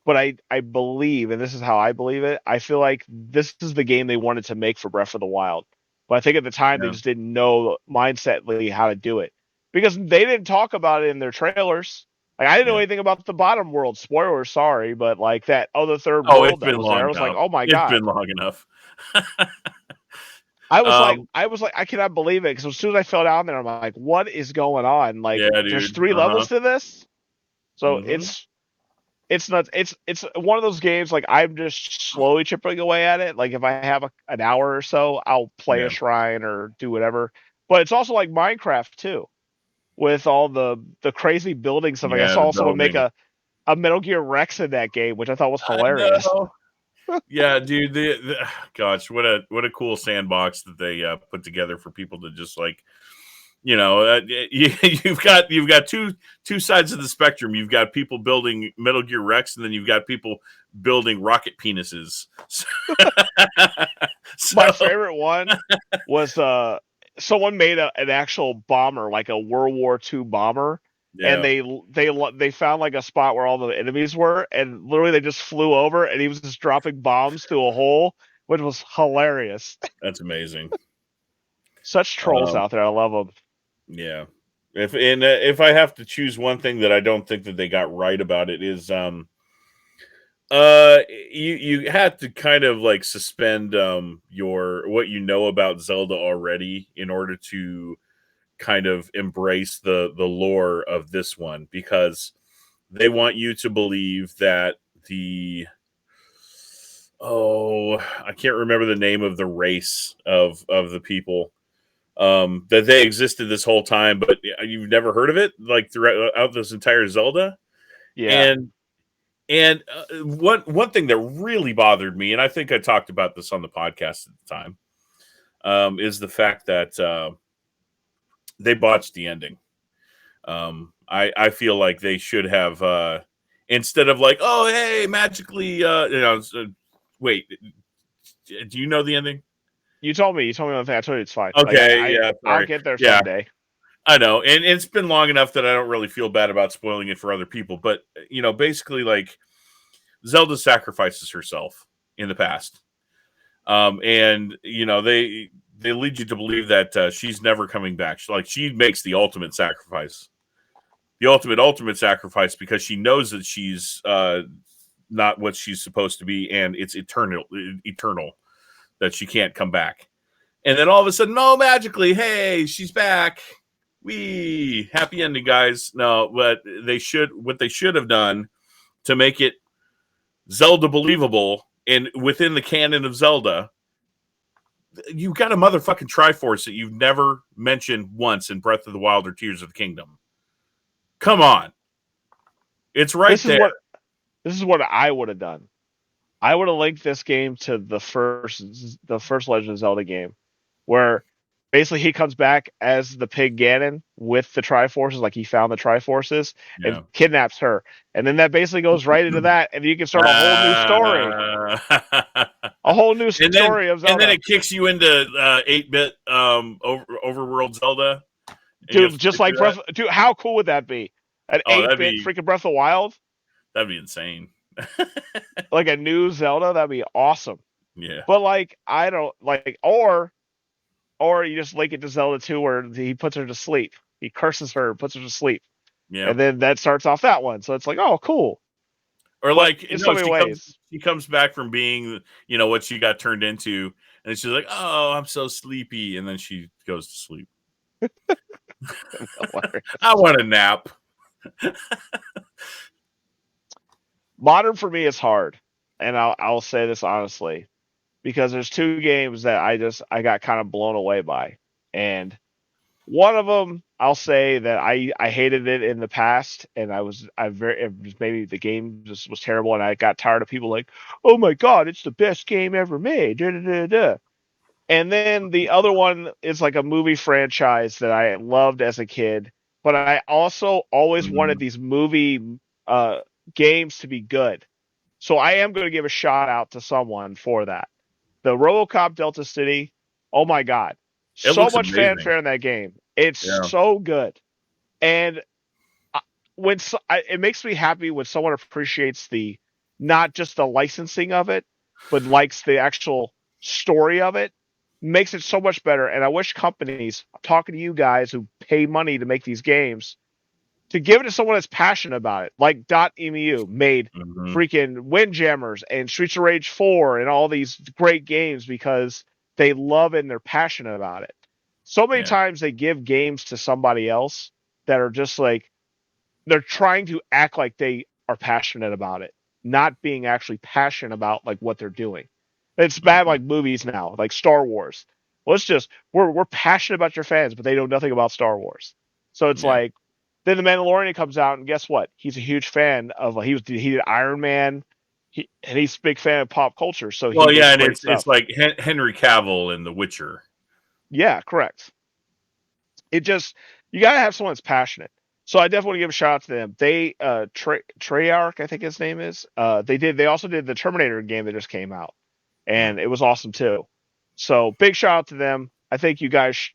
But I believe, and this is how I believe it. I feel like this is the game they wanted to make for Breath of the Wild. But I think at the time they Yeah. just didn't know mindsetly how to do it because they didn't talk about it in their trailers. Like I didn't know Yeah. anything about the bottom world. Spoilers, sorry, but like that other third Oh, it's world that been was there, long I was like, enough. oh my It's god. been long enough. I was like, um, I cannot believe it because as soon as I fell down there, I'm like, what is going on? Like, yeah, there's dude. 3 levels to this, so Hmm. it's nuts. It's one of those games like I'm just slowly chipping away at it. Like if I have an hour or so, I'll play a Yeah. shrine or do whatever. But it's also like Minecraft too, with all the crazy building stuff. Like I Yeah, the saw someone make building. a Metal Gear Rex in that game, which I thought was I hilarious. know. Yeah, dude. Gosh, what a cool sandbox that they put together for people to just like you've got two sides of the spectrum. You've got people building Metal Gear Rex, and then you've got people building rocket penises. My So favorite one was someone made an actual bomber, like a World War II bomber, and yeah, they found like a spot where all the enemies were, and literally they just flew over, and he was just dropping bombs through a hole, which was hilarious. that's amazing. Such trolls Um, out there, I love them. yeah. If I have to choose one thing that I don't think that they got right about it is you had to kind of like suspend your what you know about Zelda already in order to kind of embrace the lore of this one, because they want you to believe that the I can't remember the name of the race of the people, that they existed this whole time, but you've never heard of it like throughout this entire Zelda. Yeah, And one thing that really bothered me, and I think I talked about this on the podcast at the time, is the fact that they botched the ending. I feel like they should have, instead of like, oh hey, magically, wait, do you know the ending? you told me one thing. I told you it's fine. Like Okay, yeah, I'll sorry, get there yeah, someday. I know, and it's been long enough that I don't really feel bad about spoiling it for other people. But basically, like Zelda sacrifices herself in the past, and they lead you to believe that she's never coming back. She makes the ultimate sacrifice, the ultimate sacrifice, because she knows that she's not what she's supposed to be, and it's eternal that she can't come back. And then all of a sudden, oh, magically, hey, she's back. We happy ending, guys. No, but what they should have done to make it Zelda believable and within the canon of Zelda, you've got a motherfucking Triforce that you've never mentioned once in Breath of the Wild or Tears of the Kingdom. Come on. It's right This is there. what I would have done. I would have linked this game to the first Legend of Zelda game, where basically he comes back as the pig Ganon with the Triforces, like he found the Triforces and Yeah. kidnaps her. And then that basically goes right into that, and you can start a whole new story. A whole new and then story of and then Zelda. it kicks you into 8-bit overworld Zelda. And you have Dude, to just play like through that. dude, how cool would that be? An Oh, 8-bit freaking Breath of the Wild? that'd be insane. Like a new Zelda? That'd be awesome. Yeah. But like I don't like or you just link it to Zelda 2 where he puts her to sleep. He curses her, puts her to sleep. Yeah. And then that starts off that one. So it's like, oh cool. Or But like, in so no, many ways. she comes back from being, what she got turned into, and she's like, "Oh, I'm so sleepy," and then she goes to sleep. I want a nap. Modern for me is hard. And I'll say this honestly. Because there's two games that I got kind of blown away by. And one of them, I'll say that I hated it in the past, and maybe the game just was terrible, and I got tired of people like, oh my god, it's the best game ever made. Da, da, da, da. And then the other one is like a movie franchise that I loved as a kid, but I also always wanted these movie uh, games to be good. So I am going to give a shout out to someone for that. The RoboCop Delta City. Oh my god, It so looks much amazing. fanfare in that game. It's Yeah. so good, and it makes me happy when someone appreciates the not just the licensing of it, but likes the actual story of it. Makes it so much better. And I wish companies, I'm talking to you guys who pay money to make these games, to give it to someone that's passionate about it, like .emu made freaking Windjammers and Streets of Rage 4 and all these great games because they love it and they're passionate about it. So many times they give games to somebody else that are just like, they're trying to act like they are passionate about it, not being actually passionate about like what they're doing. It's bad like movies now, like Star Wars. Well, it's just we're passionate about your fans, but they know nothing about Star Wars. So it's like then the Mandalorian comes out, and guess what? He's a huge fan of he did Iron Man, and he's a big fan of pop culture, so he Well, makes yeah, and great it's stuff. like Henry Cavill in The Witcher. Yeah, correct. It just you gotta have someone that's passionate. So I definitely want to give a shout out to them. They Treyarch, I think his name is. They also did the Terminator game that just came out, and it was awesome too. So big shout out to them. I think you guys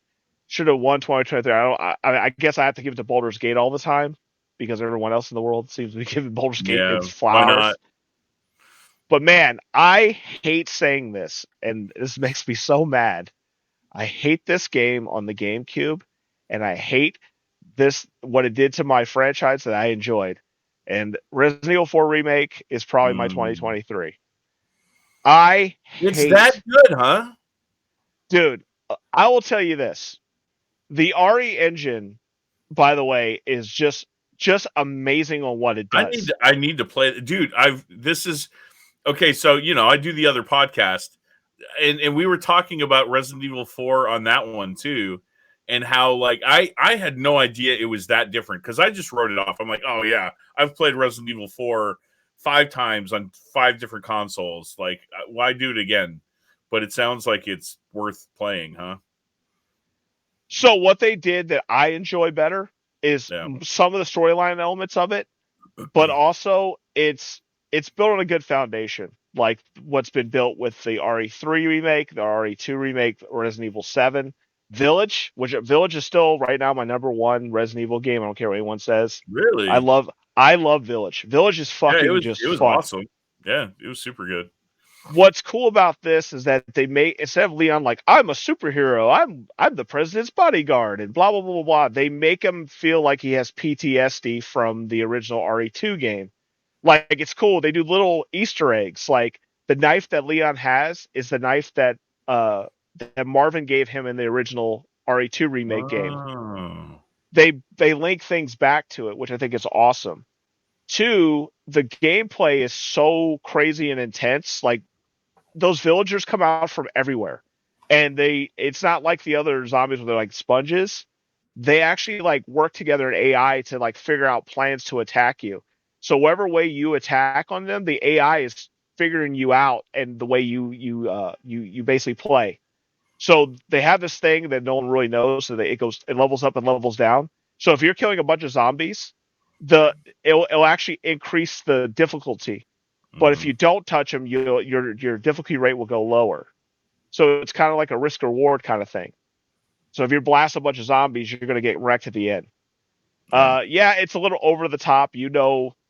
should have won 2023. I guess I have to give it to Baldur's Gate all the time because everyone else in the world seems to be giving Baldur's Gate Yeah, its why not? flowers. But man, I hate saying this, and this makes me so mad. I hate this game on the GameCube, and I hate what it did to my franchise that I enjoyed. And Resident Evil 4 Remake is probably my 2023. I It's that hate, good, huh? dude. I will tell you this: the RE engine, by the way, is just amazing on what it does. I need to play, dude. This is okay. So I do the other podcast, and we were talking about Resident Evil 4 on that one too, and how like I had no idea it was that different because I just wrote it off. I'm like, oh yeah, I've played Resident Evil 4 5 times on 5 different consoles. Like, why do it again? But it sounds like it's worth playing, huh? So what they did that I enjoy better is Yeah. some of the storyline elements of it, but also it's built on a good foundation, like what's been built with the RE3 remake, the RE2 remake, Resident Evil 7, Village, which Village is still right now my number one Resident Evil game. I don't care what anyone says. I Really? love I love Village. Village is Yeah, fucking just it was fun. awesome. Yeah, it was super good. What's cool about this is that they made, instead of Leon like, I'm a superhero, I'm the president's bodyguard and blah blah blah blah blah, they make him feel like he has PTSD from the original RE2 game. Like, it's cool. They do little Easter eggs. Like, the knife that Leon has is the knife that Marvin gave him in the original RE2 remake game. Oh. They link things back to it, which I think is awesome. Two, the gameplay is so crazy and intense. Like, those villagers come out from everywhere, and it's not like the other zombies where they're like sponges. They actually like work together in AI to like figure out plans to attack you. So whatever way you attack on them, the AI is figuring you out and the way you basically play. So they have this thing that no one really knows, so that it levels up and levels down. So if you're killing a bunch of zombies, it'll actually increase the difficulty. But if you don't touch them, your difficulty rate will go lower. So it's kind of like a risk reward kind of thing. So if you blast a bunch of zombies, you're going to get wrecked at the end. Yeah, it's a little over the top.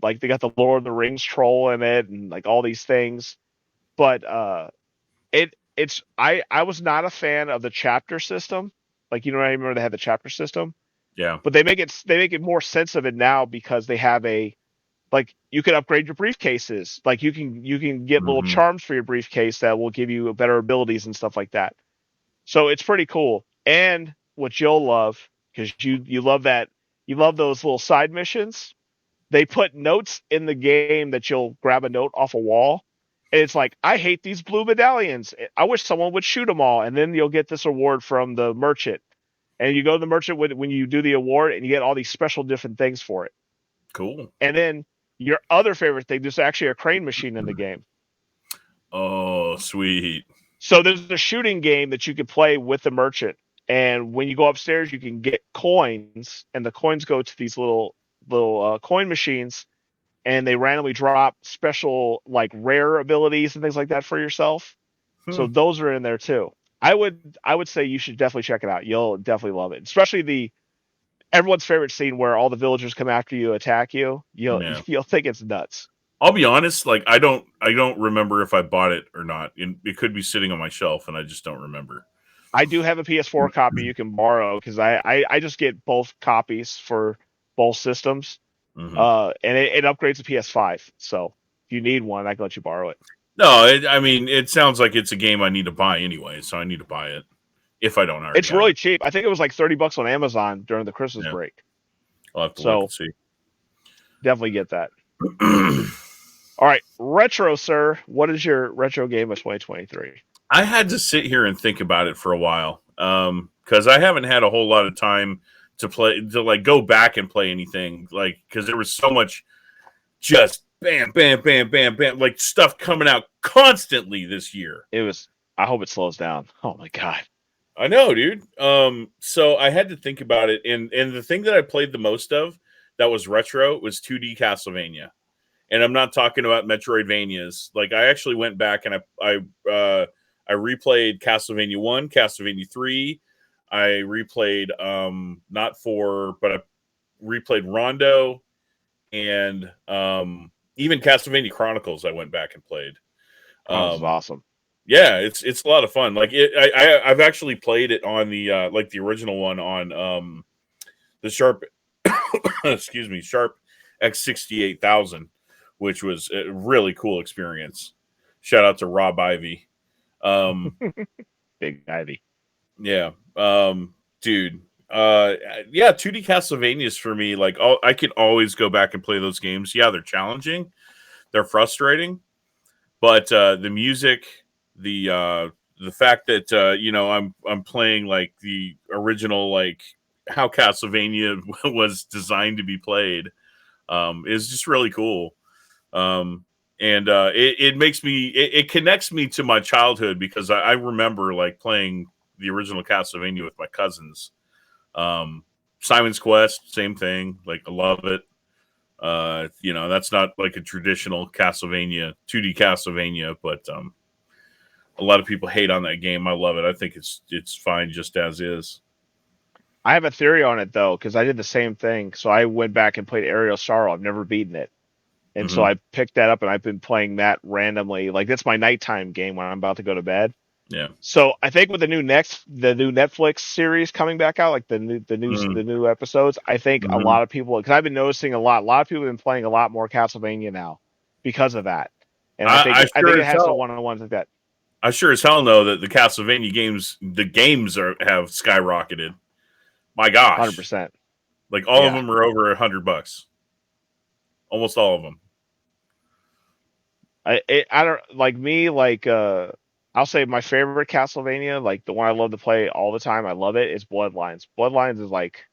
Like they got the Lord of the Rings troll in it, and like all these things. But I was not a fan of the chapter system. Like, I remember they had the chapter system. Yeah. But they make it more sense of it now because they have like you can upgrade your briefcases. Like you can get little charms for your briefcase that will give you better abilities and stuff like that. So it's pretty cool. And what you'll love, because you love those little side missions, they put notes in the game that you'll grab a note off a wall. And it's like, I hate these blue medallions. I wish someone would shoot them all. And then you'll get this award from the merchant. And you go to the merchant when you do the award, and you get all these special different things for it. Cool. And then your other favorite thing, there's actually a crane machine in the game. Oh, sweet. So there's a shooting game that you can play with the merchant. And when you go upstairs, you can get coins, and the coins go to these little coin machines, and they randomly drop special like rare abilities and things like that for yourself. So those are in there too. I would say you should definitely check it out. You'll definitely love it, especially everyone's favorite scene where all the villagers come after you, attack you. You'll think it's nuts. I'll be honest, like I don't remember if I bought it or not. It could be sitting on my shelf, and I just don't remember. I do have a PS4 copy you can borrow because I just get both copies for both systems, and it upgrades to PS5. So if you need one, I can let you borrow it. No, it sounds like it's a game I need to buy anyway, so I need to buy it if I don't already. It's really cheap. I think it was like $30 on Amazon during the Christmas break. I'll have to look and see. Definitely get that. All right, retro, sir. What is your retro game of 2023? I had to sit here and think about it for a while because I haven't had a whole lot of time to go back and play anything, like, because there was so much just bam, bam, bam, bam, bam, like stuff coming out constantly this year. I hope it slows down. Oh my God. I know, dude. So I had to think about it, and the thing that I played the most of that was retro was 2D Castlevania. And I'm not talking about Metroidvanias. Like, I actually went back and I replayed Castlevania 1, Castlevania 3. I replayed not 4, but I replayed Rondo, and even Castlevania Chronicles I went back and played. That was awesome. Yeah, it's a lot of fun. Like I've actually played it on the like the original one on the Sharp excuse me, Sharp X68000, which was a really cool experience. Shout out to Rob Ivy. Big Ivy. Yeah. Dude. Yeah, 2D Castlevanias for me, like I could always go back and play those games. Yeah, they're challenging. They're frustrating. But the music, the fact that I'm playing like the original, like how Castlevania was designed to be played, is just really cool. It makes me it connects me to my childhood because I remember like playing the original Castlevania with my cousins. Simon's Quest, same thing. Like, I love it. That's not like a traditional Castlevania, 2D Castlevania, but a lot of people hate on that game. I love it. I think it's fine just as is. I have a theory on it though, because I did the same thing. So I went back and played Aerial Sorrow. I've never beaten it. And so I picked that up and I've been playing that randomly. Like, that's my nighttime game when I'm about to go to bed. Yeah. So I think with the new Netflix series coming back out, like the new episodes, I think a lot of people, because I've been noticing a lot of people have been playing a lot more Castlevania now because of that. And I think it has some one-on-ones like that. I sure as hell know that the Castlevania games, have skyrocketed. My gosh. 100%. Like, all of them are over $100. Almost all of them. I don't like me, like I'll say my favorite Castlevania, like the one I love to play all the time, I love it, is Bloodlines. Bloodlines is like,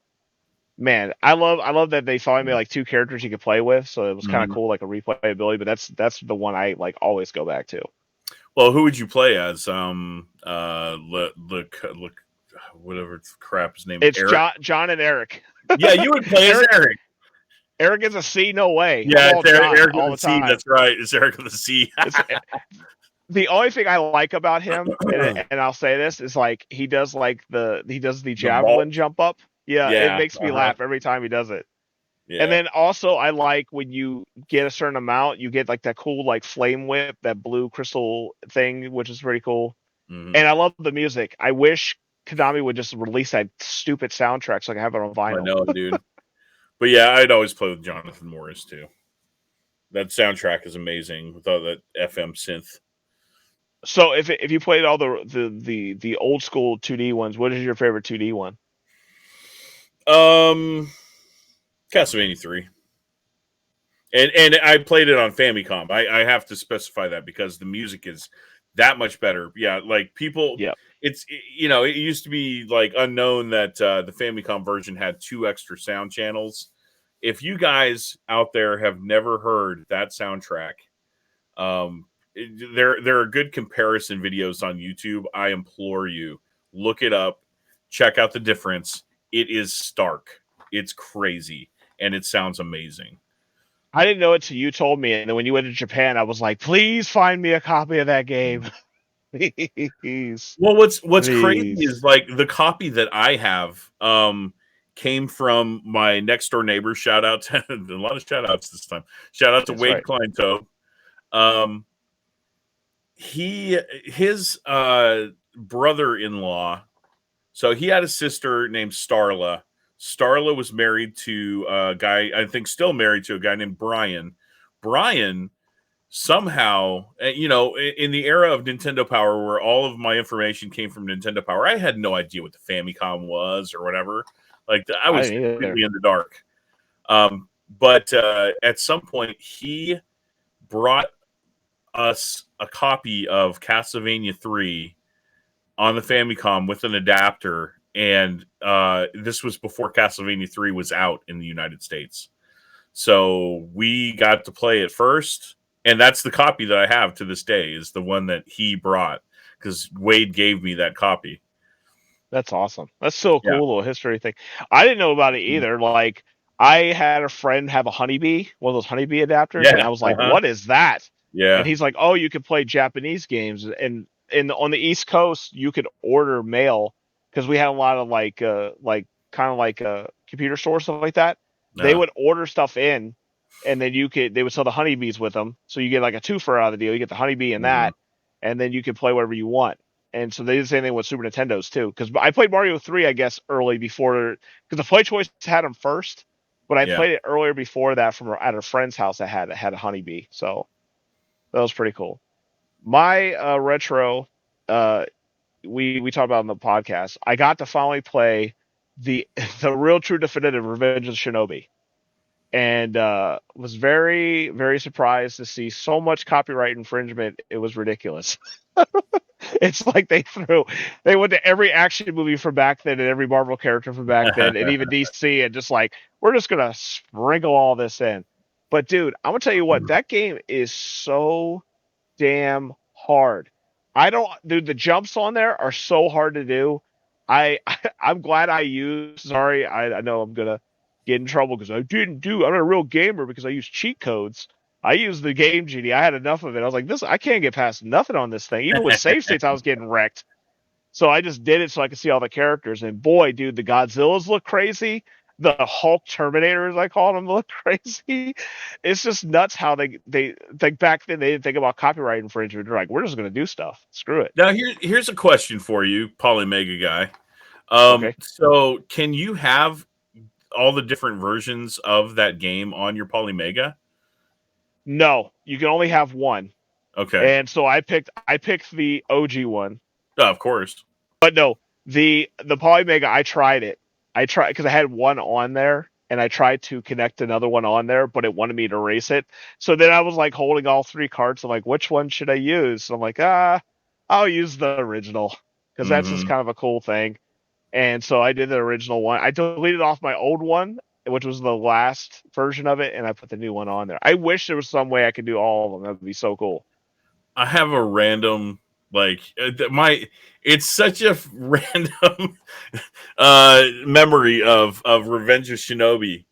man, I love that they finally made like two characters you could play with, so it was kind of cool, like a replayability, but that's the one I like always go back to. Well, who would you play as? Look, whatever crap his name, It's Eric. John and Eric. Yeah, you would play as Eric Eric. Eric is a C. No way. I'm Yeah, all it's Eric, John Eric all with the the C. time. That's right. It's Eric with the C. It's the only thing I like about him, and I'll say this, is like he does the The vault. javelin jump up. Yeah, it Yeah. makes me laugh every time he does it. Yeah. And then also I like when you get a certain amount, you get like that cool like flame whip, that blue crystal thing, which is pretty cool. Mhm. And I love the music. I wish Konami would just release that stupid soundtrack so I can have it on vinyl. I know, dude. But yeah, I'd always play with Jonathan Morris too. That soundtrack is amazing with all that FM synth. So if you played all the old school 2D ones, what is your favorite 2D one? Castlevania 3. And I played it on Famicom. I have to specify that because the music is that much better. Yeah, like people, Yeah, it's it used to be like unknown that the Famicom version had 2 extra sound channels. If you guys out there have never heard that soundtrack, there are good comparison videos on YouTube. I implore you, look it up, check out the difference. It is stark. It's crazy, and it sounds amazing. I didn't know it till you told me, and then when you went to Japan, I was like, please find me a copy of that game. Please. Well, what's crazy Please. is like the copy that I have came from my next door neighbor. Shout out to a lot of shout outs this time. Shout out to That's Wade right. Kleintoe. His brother-in-law. So he had a sister named Starla. Starla was married to a guy, I think still married to a guy named Brian. Brian somehow, in the era of Nintendo Power, where all of my information came from Nintendo Power, I had no idea what the Famicom was or whatever. Like I was completely in the dark. But at some point, he brought us a copy of Castlevania 3 on the Famicom with an adapter, and this was before Castlevania 3 was out in the United States. So we got to play it first, and that's the copy that I have to this day, is the one that he brought, because Wade gave me that copy. That's awesome. That's so cool, little history thing. I didn't know about it either. Like, I had a friend have a Honeybee, one of those Honeybee adapters, and I was like, what is that? Yeah. And he's like, oh, you can play Japanese games. And on the East Coast, you could order mail, because we had a lot of kind of like computer stores, stuff like that. They would order stuff in, and then they would sell the Honeybees with them. So you get like a twofer out of the deal. You get the Honeybee and that, and then you can play whatever you want. And so they did the same thing with Super Nintendos too. Because I played Mario 3, I guess, early before, because the Play Choice had them first, but I played it earlier before that from at a friend's house that had a Honeybee. So that was pretty cool. My retro, we talked about on the podcast. I got to finally play the real true definitive Revenge of the Shinobi, and was very, very surprised to see so much copyright infringement. It was ridiculous. It's like they went to every action movie from back then and every Marvel character from back then and even DC, and just like, we're just gonna sprinkle all this in. But dude, I'm gonna tell you what, that game is so damn hard. The jumps on there are so hard to do. I'm glad I know I'm gonna get in trouble because I'm not a real gamer because I use cheat codes. I used the Game Genie. I had enough of it. I was like, I can't get past nothing on this thing. Even with save states, I was getting wrecked. So I just did it so I could see all the characters. And boy, dude, the Godzillas look crazy. The Hulk Terminators, I call them, look crazy. It's just nuts how they like back then they didn't think about copyright infringement. They're like, we're just gonna do stuff. Screw it. Now here's a question for you, Polymega guy. Okay. So can you have all the different versions of that game on your Polymega? No, you can only have one. Okay. And so I picked the OG one. Oh, of course. But no, the Polymega, I tried it. Because I had one on there, and I tried to connect another one on there, but it wanted me to erase it. So then I was like holding all 3 cards. I'm like, which one should I use? So I'm like, I'll use the original, because that's just kind of a cool thing. And so I did the original one. I deleted off my old one, which was the last version of it, and I put the new one on there. I wish there was some way I could do all of them. That would be so cool. I have a random like it's such a random memory of Revenge of Shinobi.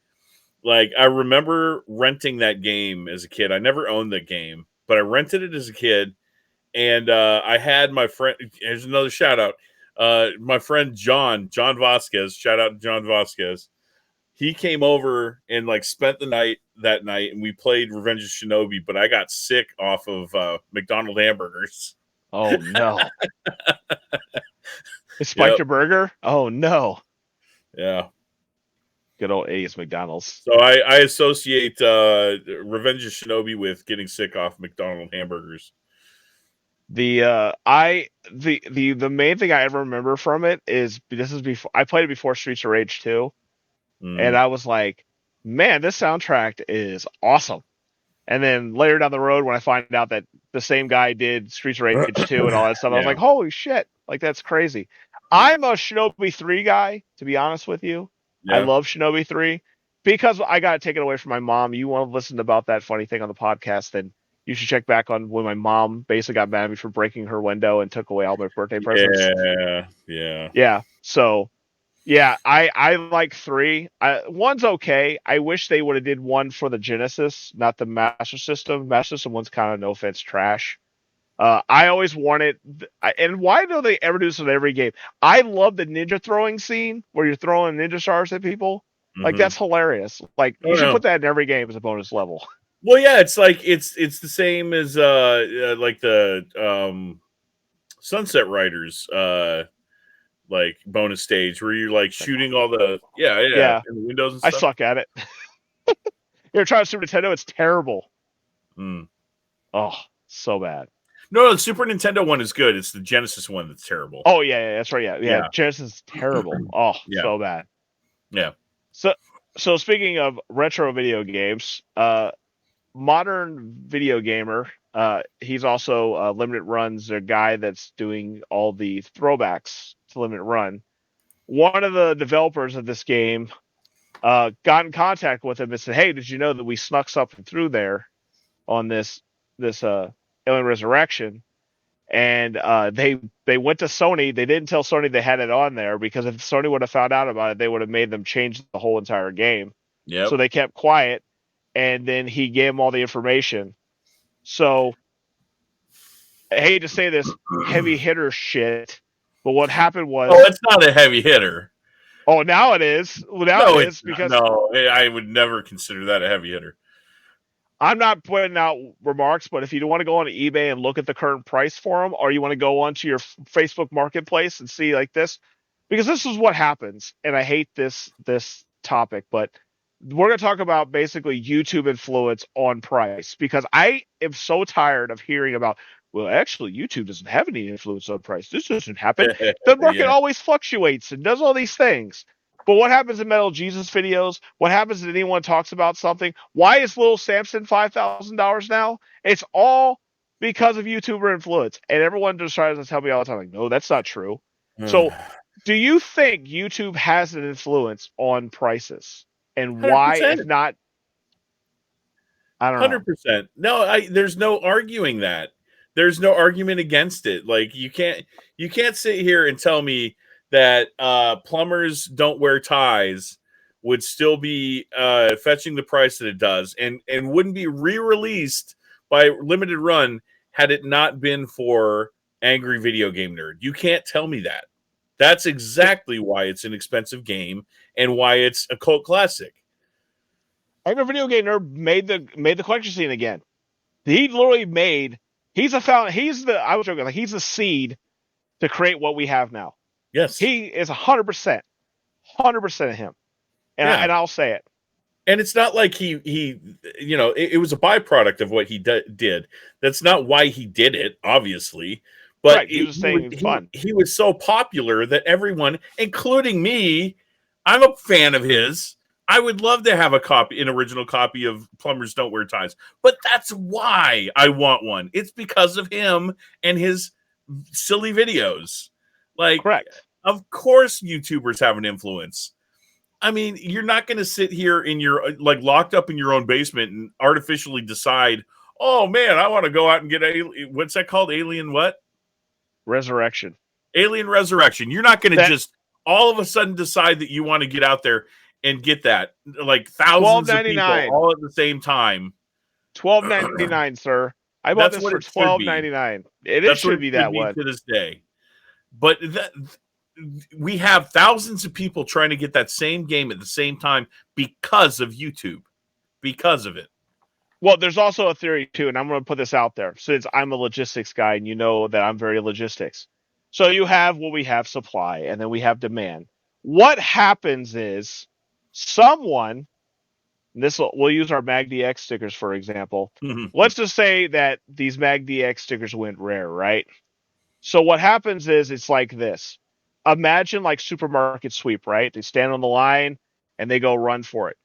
Like I remember renting that game as a kid. I never owned the game, but I rented it as a kid, and I had my friend. Here's another shout out. My friend John Vasquez. Shout out to John Vasquez. He came over and like spent the night that night, and we played Revenge of Shinobi. But I got sick off of McDonald's hamburgers. Oh no! It spiked Yep. your burger. Oh no! Yeah. Good old A's McDonald's. So I associate Revenge of Shinobi with getting sick off McDonald's hamburgers. The main thing I ever remember from it is this is before I played it before Streets of Rage 2, and I was like, man, this soundtrack is awesome. And then later down the road, when I find out that the same guy did Streets of Rage 2 and all that stuff, I was like, holy shit, like that's crazy. I'm a Shinobi 3 guy, to be honest with you. Yeah. I love Shinobi 3 because I got to take it away from my mom. You want to listen about that funny thing on the podcast, then you should check back on when my mom basically got mad at me for breaking her window and took away all my birthday presents. Yeah. So, yeah, I like 3. 1's okay. I wish they would have did 1 for the Genesis, not the Master System. Master System 1's kind of, no offense, trash. I always wanted, and why don't they ever do this in every game? I love the ninja throwing scene where you're throwing ninja stars at people. Like that's hilarious. Like you should put that in every game as a bonus level. Well, yeah, it's like it's the same as like the Sunset Riders like bonus stage where you're like shooting all the in the windows and stuff. I suck at it. You're trying to Super Nintendo, it's terrible. Oh, so bad. No, the Super Nintendo one is good. It's the Genesis one that's terrible. Oh yeah, that's right. Yeah. Genesis is terrible. Oh, so bad. Yeah. So speaking of retro video games, modern video gamer, he's also Limited Run's a guy that's doing all the throwbacks to Limited Run. One of the developers of this game got in contact with him and said, "Hey, did you know that we snuck something through there on this Alien Resurrection?" And they went to Sony. They didn't tell Sony they had it on there because if Sony would have found out about it, they would have made them change the whole entire game. Yeah. So they kept quiet, and then he gave them all the information. So I hate to say this heavy hitter shit, but what happened was... Oh, it's not a heavy hitter. Oh, now it is. Well, now it is because... No, I would never consider that a heavy hitter. I'm not putting out remarks, but if you want to go on eBay and look at the current price for them, or you want to go onto your Facebook Marketplace and see like this, because this is what happens, and I hate this topic, but we're going to talk about basically YouTube influence on price, because I am so tired of hearing about, well, actually, YouTube doesn't have any influence on price. This doesn't happen. The market always fluctuates and does all these things. But what happens in Metal Jesus videos? What happens if anyone talks about something? Why is Little Samson $5,000 now? It's all because of YouTuber influence. And everyone just tries to tell me all the time, like, no, that's not true. So do you think YouTube has an influence on prices? And why, 100%. If not, I don't know. 100%. No, there's no arguing that. There's no argument against it. Like you can't sit here and tell me that plumbers don't wear ties would still be fetching the price that it does and wouldn't be re-released by Limited Run had it not been for Angry Video Game Nerd. You can't tell me that. That's exactly why it's an expensive game and why it's a cult classic. Angry Video Game Nerd made the collection scene again. He literally made... He's the seed to create what we have now. Yes. He is 100% of him. And I'll say it. And it's not like he it was a byproduct of what he did. That's not why he did it, obviously. But right, he was saying fun. He was so popular that everyone, including me, I'm a fan of his. I would love to have an original copy of Plumbers Don't Wear Ties. But that's why I want one. It's because of him and his silly videos. Like, correct. Of course YouTubers have an influence. I mean, you're not going to sit here in your locked up in your own basement and artificially decide Oh man, I want to go out and get what's that called? Alien what? Resurrection. Alien Resurrection. You're not going to That just all of a sudden decide that you want to get out there and get that, like thousands of people $12.99. all at the same time. $12.99, sir. I bought That's this what for it should be. $12.99. It That's what should it be should that be one. to this day. But we have thousands of people trying to get that same game at the same time because of YouTube. Because of it. Well, there's also a theory too, and I'm going to put this out there since I'm a logistics guy, and you know that I'm very logistics. So you have what we have supply, and then we have demand. What happens is someone, we'll use our Magdx stickers for example. Let's just say that these Magdx stickers went rare, right? So what happens is it's like this. Imagine like supermarket sweep, right? They stand on the line and they go run for it.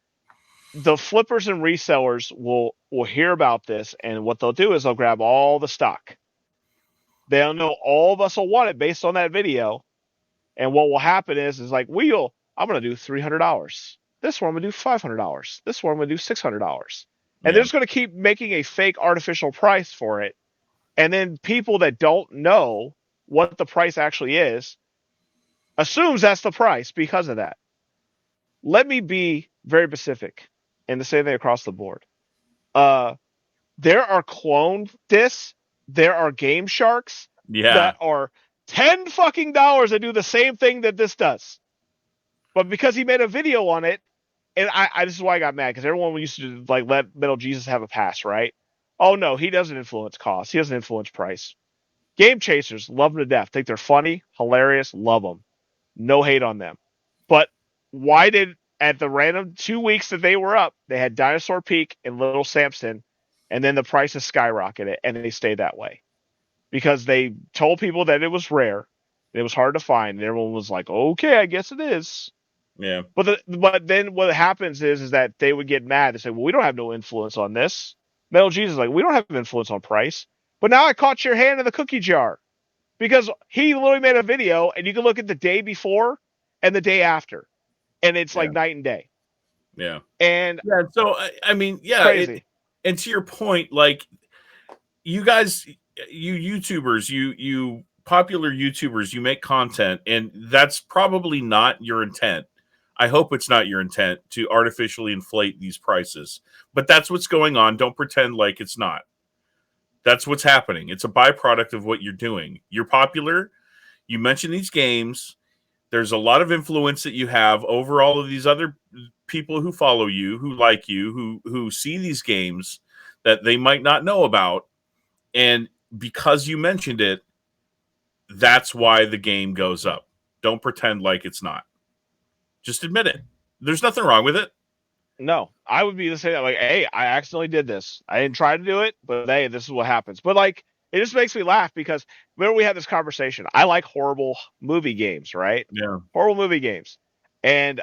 The flippers and resellers will hear about this, and what they'll do is they'll grab all the stock. They'll know all of us will want it based on that video, and what will happen is like I'm gonna do $300. This one I'm gonna do $500. This one I'm gonna do $600, and they're just gonna keep making a fake artificial price for it, and then people that don't know what the price actually is assumes that's the price because of that. Let me be very specific, and the same thing across the board. There are clone discs. There are Game Sharks that are $10 that do the same thing that this does. But because he made a video on it, and I this is why I got mad, because everyone used to like let Metal Jesus have a pass, right? Oh no, he doesn't influence cost. He doesn't influence price. Game Chasers, love them to death. Think they're funny, hilarious, love them. No hate on them. But why did at the random 2 weeks that they were up, they had Dinosaur Peak and Little Samson, and then the prices skyrocketed, and they stayed that way because they told people that it was rare, and it was hard to find, and everyone was like, "Okay, I guess it is." Yeah. But then what happens is that they would get mad. They say, "Well, we don't have no influence on this." Metal Jesus is like, "We don't have influence on price." But now I caught your hand in the cookie jar because he literally made a video, and you can look at the day before and the day after, and it's like night and day. Yeah. And so I mean, crazy. And to your point, like you guys, you YouTubers, you popular YouTubers, you make content, and that's probably not your intent. I hope it's not your intent to artificially inflate these prices, but that's what's going on. Don't pretend like it's not. That's what's happening. It's a byproduct of what you're doing. You're popular. You mention these games. There's a lot of influence that you have over all of these other people who follow you, who like you, who see these games that they might not know about. And because you mentioned it, that's why the game goes up. Don't pretend like it's not. Just admit it. There's nothing wrong with it. No, I would be the same. Like, hey, I accidentally did this. I didn't try to do it, but hey, this is what happens. But like, it just makes me laugh because remember we had this conversation. I like horrible movie games, right? Yeah. Horrible movie games. And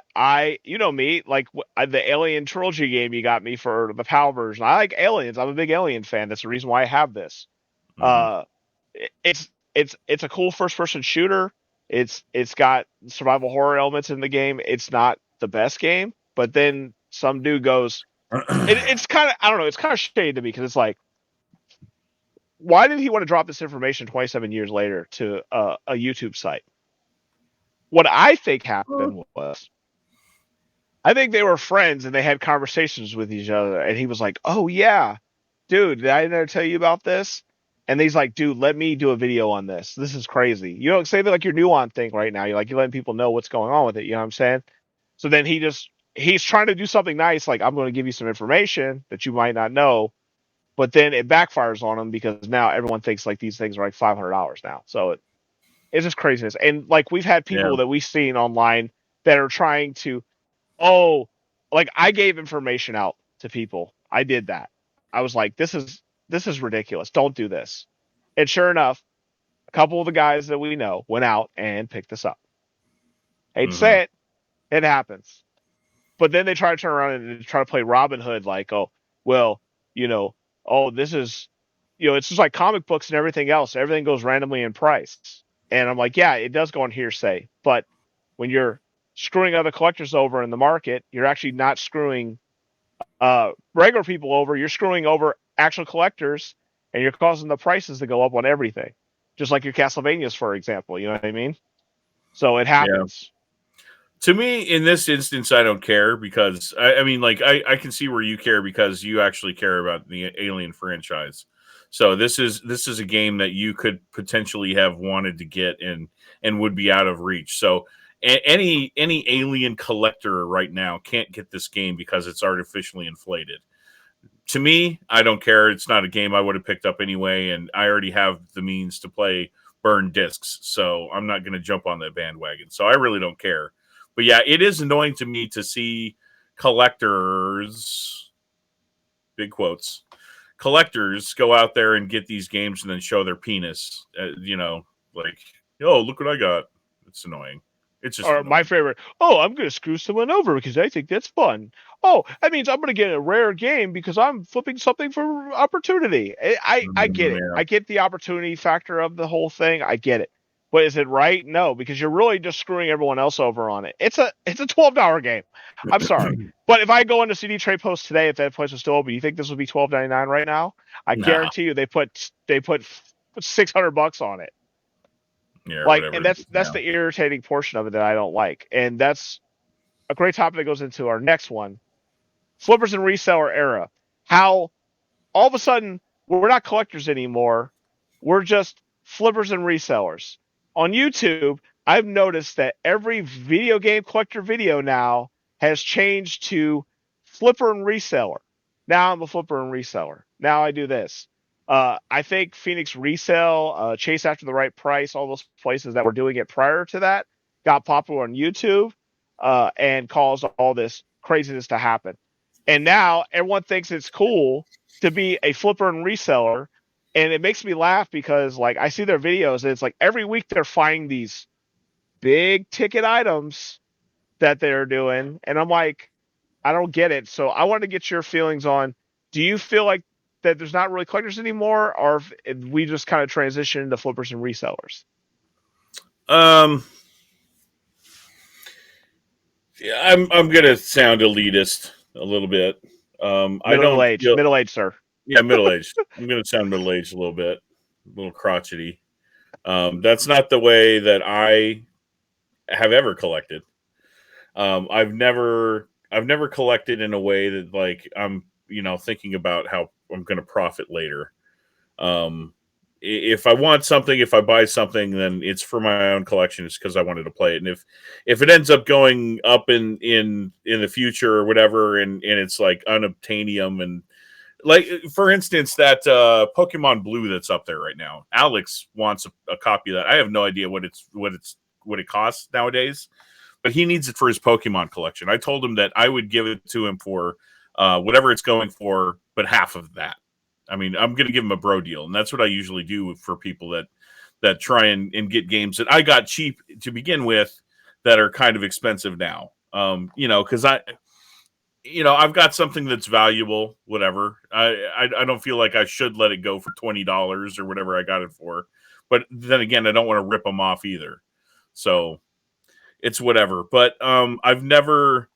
you know me, like the Alien trilogy game you got me for the PAL version. I like Aliens. I'm a big Alien fan. That's the reason why I have this. Mm-hmm. It's a cool first person shooter. It's got survival horror elements in the game. It's not the best game, but then some dude goes, it's kind of, I don't know, it's kind of shady to me because it's like, why did he want to drop this information 27 years later to a YouTube site? What I think happened was, I think they were friends and they had conversations with each other, and he was like, "Oh yeah, dude, did I never tell you about this?" And he's like, "Dude, let me do a video on this. This is crazy. You don't say that like you're new on thing right now. You're like you're letting people know what's going on with it. You know what I'm saying?" So then he's trying to do something nice, like I'm going to give you some information that you might not know, but then it backfires on him because now everyone thinks like these things are like $500 now. So it's just craziness. And like we've had people that we've seen online that are trying to, oh, like I gave information out to people. I did that. I was like, this is ridiculous. Don't do this. And sure enough, a couple of the guys that we know went out and picked this up. Hate to say it, it happens. But then they try to turn around and try to play Robin Hood, like, oh, well, this is, it's just like comic books and everything else. Everything goes randomly in price. And I'm like, yeah, it does go on hearsay. But when you're screwing other collectors over in the market, you're actually not screwing regular people over. You're screwing over actual collectors, and you're causing the prices to go up on everything, just like your Castlevanias, for example. You know what I mean? So it happens. To me, in this instance, I don't care because I mean, like, I can see where you care because you actually care about the Alien franchise. So this is a game that you could potentially have wanted to get and would be out of reach. So any Alien collector right now can't get this game because it's artificially inflated. To me, I don't care. It's not a game I would have picked up anyway, and I already have the means to play burned discs, so I'm not going to jump on that bandwagon. So I really don't care. But yeah, it is annoying to me to see collectors, big quotes, collectors go out there and get these games and then show their penis. Like, oh, look what I got. It's annoying. It's just Or annoying. my favorite, oh, I'm going to screw someone over because I think that's fun. Oh, that means I'm going to get a rare game because I'm flipping something for opportunity. I get it. Yeah. I get the opportunity factor of the whole thing. I get it. But is it right? No, because you're really just screwing everyone else over on it. It's a $12 game. I'm sorry. But if I go into CD Trade Post today, if that place was still open, you think this would be $12.99 right now? I guarantee you they put $600 on it. Yeah, Like, whatever. and that's the irritating portion of it that I don't like. And that's a great topic that goes into our next one. Flippers and reseller era. How all of a sudden we're not collectors anymore. We're just flippers and resellers. On YouTube, I've noticed that every video game collector video now has changed to flipper and reseller. Now I'm a flipper and reseller. Now I do this. I think Phoenix Resale, Chase After the Right Price, all those places that were doing it prior to that got popular on YouTube and caused all this craziness to happen. And now everyone thinks it's cool to be a flipper and reseller. And it makes me laugh because, like, I see their videos and it's like every week they're finding these big ticket items that they're doing. And I'm like, I don't get it. So I want to get your feelings on, do you feel like that there's not really collectors anymore, or if we just kind of transition into flippers and resellers? Yeah, I'm gonna sound elitist a little bit. I don't feel Middle aged, sir. yeah, middle aged. I'm gonna sound middle aged a little bit, a little crotchety. That's not the way that I have ever collected. I've never collected in a way that, like, I'm thinking about how I'm going to profit later. Um, if I want something, if I buy something, then it's for my own collection. It's because I wanted to play it, and if it ends up going up in the future or whatever, and it's like unobtainium, and like, for instance, that Pokemon Blue that's up there right now, Alex wants a copy of that. I have no idea what it costs nowadays, but he needs it for his Pokemon collection. I told him that I would give it to him for whatever it's going for, but half of that. I mean, I'm going to give him a bro deal, and that's what I usually do for people that try and get games that I got cheap to begin with that are kind of expensive now. Because I've got something that's valuable. Whatever. I don't feel like I should let it go for $20 or whatever I got it for, but then again, I don't want to rip them off either. So it's whatever. But I've never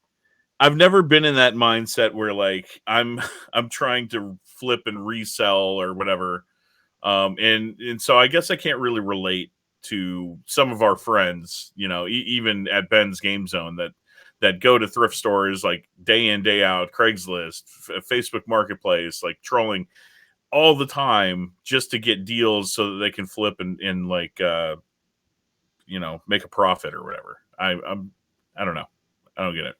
been in that mindset where, like, I'm trying to flip and resell or whatever. And so I guess I can't really relate to some of our friends, even at Ben's Game Zone that go to thrift stores like day in, day out, Craigslist, Facebook Marketplace, like trolling all the time just to get deals so that they can flip and like make a profit or whatever. I don't know. I don't get it.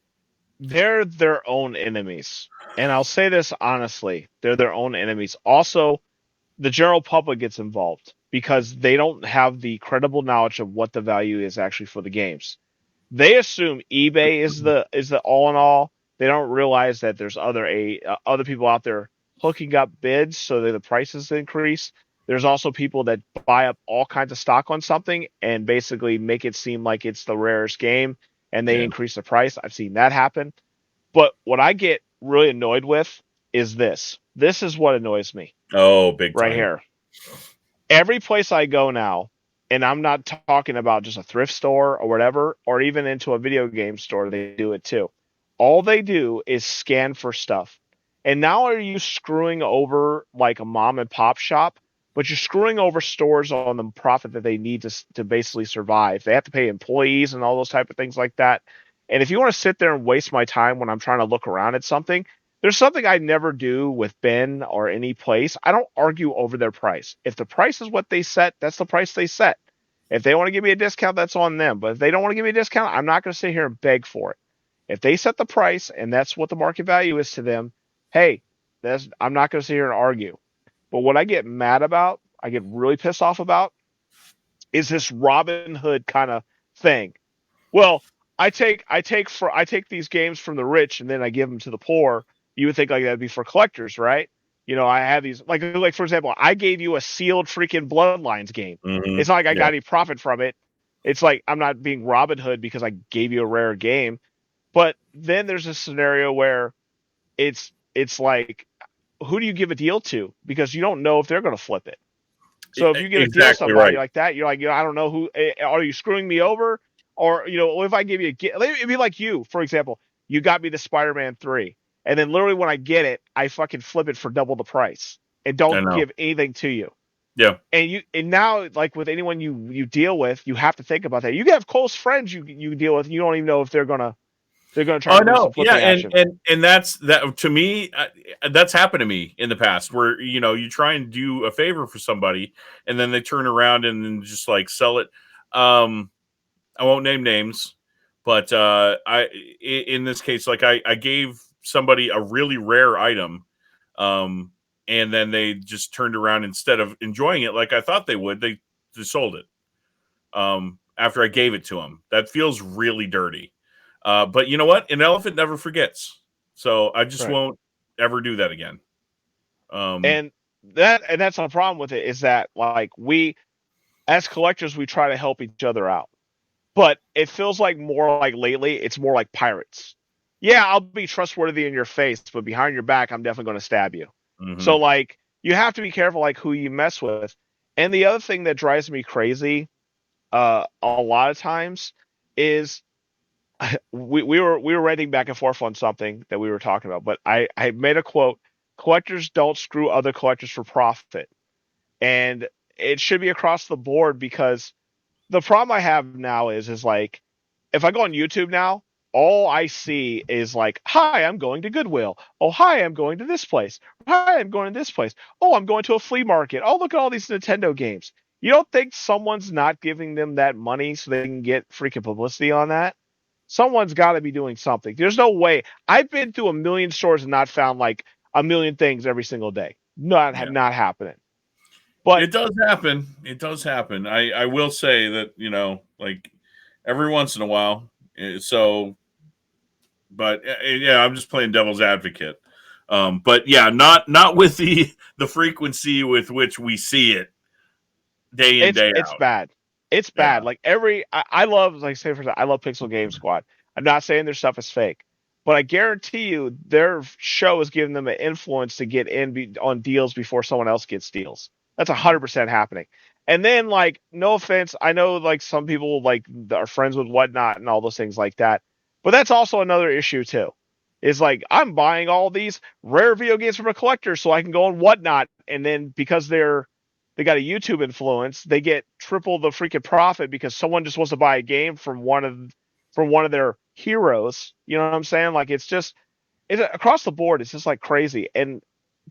They're their own enemies. And I'll say this honestly, they're their own enemies. Also, the general public gets involved because they don't have the credible knowledge of what the value is actually for the games. They assume eBay is the all in all. They don't realize that there's other people out there hooking up bids so that the prices increase. There's also people that buy up all kinds of stock on something and basically make it seem like it's the rarest game and they Yeah. increase the price. I've seen that happen. But what I get really annoyed with is this. This is what annoys me Oh, big right time. here. Every place I go now, and I'm not talking about just a thrift store or whatever, or even into a video game store, they do it too. All they do is scan for stuff. And now are you screwing over like a mom and pop shop, but you're screwing over stores on the profit that they need to basically survive. They have to pay employees and all those type of things like that. And if you want to sit there and waste my time when I'm trying to look around at something, there's something I never do with Ben or any place. I don't argue over their price. If the price is what they set, that's the price they set. If they want to give me a discount, that's on them. But if they don't want to give me a discount, I'm not going to sit here and beg for it. If they set the price and that's what the market value is to them, hey, I'm not going to sit here and argue. But what I get mad about, I get really pissed off about, is this Robin Hood kind of thing. Well, I take these games from the rich and then I give them to the poor. You would think like that'd be for collectors, right? You know, I have these like for example, I gave you a sealed freaking Bloodlines game. It's not like I got any profit from it. It's like I'm not being Robin Hood because I gave you a rare game. But then there's a scenario where it's like, who do you give a deal to? Because you don't know if they're going to flip it. So if you get a deal to somebody like that, you're like, I don't know who. Are you screwing me over? Or if I give you it'd be like you, for example, you got me the Spider-Man 3, and then literally when I get it, I fucking flip it for double the price and don't give anything to you. Yeah. And now like with anyone you deal with, you have to think about that. You have close friends you deal with, and you don't even know if they're gonna try to do some flipping action. And that's that to me. That's happened to me in the past, where you try and do a favor for somebody, and then they turn around and then just like sell it. I won't name names, but in this case, like I gave somebody a really rare item, and then they just turned around, instead of enjoying it like I thought they would, they just sold it. After I gave it to them, that feels really dirty. But you know what? An elephant never forgets. So I just won't ever do that again. And that's the problem with it, is that like we as collectors, we try to help each other out. But it feels like more like lately, it's more like pirates. Yeah, I'll be trustworthy in your face, but behind your back, I'm definitely going to stab you. Mm-hmm. So like you have to be careful like who you mess with. And the other thing that drives me crazy a lot of times is we were ranting back and forth on something that we were talking about, but I made a quote: collectors don't screw other collectors for profit. And it should be across the board, because the problem I have now is like, if I go on YouTube now, all I see is like, hi, I'm going to Goodwill. Oh, hi, I'm going to this place. Hi, I'm going to this place. Oh, I'm going to a flea market. Oh, look at all these Nintendo games. You don't think someone's not giving them that money so they can get freaking publicity on that? Someone's got to be doing something. There's no way. I've been through a million stores and not found like a million things every single day. Not happening. But it does happen. It does happen. I will say that, like every once in a while. So, but yeah, I'm just playing devil's advocate. But yeah, not with the frequency with which we see it day in, day out. It's bad. It's bad. Yeah. Like I love, like say for example, I love Pixel Game Squad. I'm not saying their stuff is fake, but I guarantee you their show is giving them an influence to get in on deals before someone else gets deals. That's 100% happening. And then like, no offense, I know like some people like are friends with Whatnot and all those things like that, but that's also another issue too. Is like, I'm buying all these rare video games from a collector so I can go on Whatnot, and then because they got a YouTube influence, they get triple the freaking profit because someone just wants to buy a game from one of their heroes. You know what I'm saying? Like it's across the board. It's just like crazy. And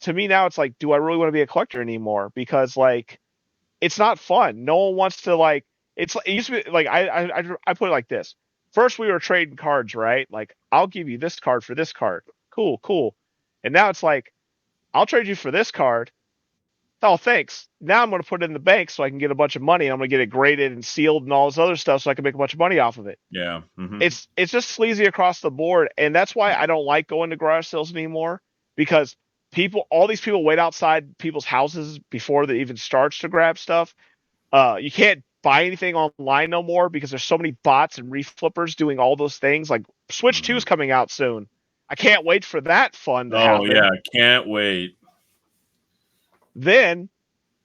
to me now, it's like, do I really want to be a collector anymore? Because like, it's not fun. No one wants to like. It used to be like I put it like this. First we were trading cards, right? Like I'll give you this card for this card. Cool. And now it's like, I'll trade you for this card. Oh, thanks. Now I'm going to put it in the bank so I can get a bunch of money. I'm going to get it graded and sealed and all this other stuff so I can make a bunch of money off of it. Yeah. Mm-hmm. It's just sleazy across the board. And that's why I don't like going to garage sales anymore, because all these people wait outside people's houses before they even starts to grab stuff. You can't buy anything online no more because there's so many bots and reflippers doing all those things. Like Switch 2 is coming out soon. I can't wait for that fun to happen. Oh yeah, can't wait. Then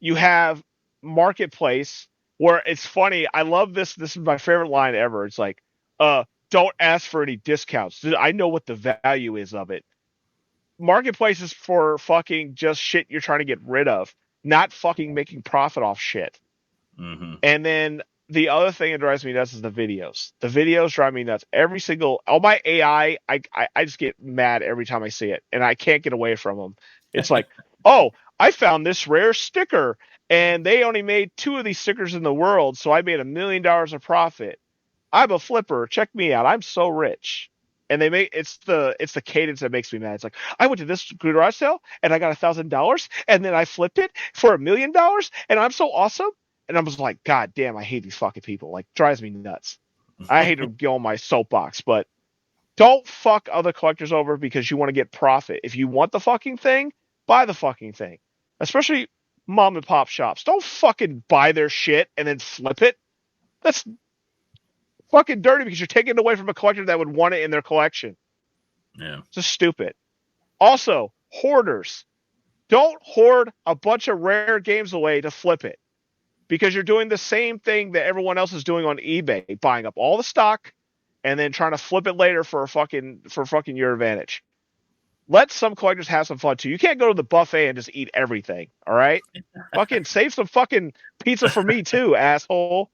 you have Marketplace, where it's funny. I love this. This is my favorite line ever. It's like, don't ask for any discounts. I know what the value is of it. marketplace is for fucking just shit you're trying to get rid of, not fucking making profit off shit. Mm-hmm. And then the other thing that drives me nuts is the videos. The videos drive me nuts. All my AI, I just get mad every time I see it, and I can't get away from them. It's like, oh, I found this rare sticker, and they only made 2 of these stickers in the world, so I made $1 million of profit. I'm a flipper. Check me out. I'm so rich. And it's the cadence that makes me mad. It's like, I went to this garage sale and I got $1,000, and then I flipped it for $1 million, and I'm so awesome. And I was like, God damn, I hate these fucking people. Like, drives me nuts. I hate to go on my soapbox, but don't fuck other collectors over because you want to get profit. If you want the fucking thing, buy the fucking thing. Especially mom and pop shops. Don't fucking buy their shit and then flip it. That's fucking dirty because you're taking it away from a collector that would want it in their collection. Yeah. It's just stupid. Also, hoarders. Don't hoard a bunch of rare games away to flip it, because you're doing the same thing that everyone else is doing on eBay, buying up all the stock and then trying to flip it later for fucking your advantage. Let some collectors have some fun too. You can't go to the buffet and just eat everything, all right? Fucking save some fucking pizza for me too, asshole.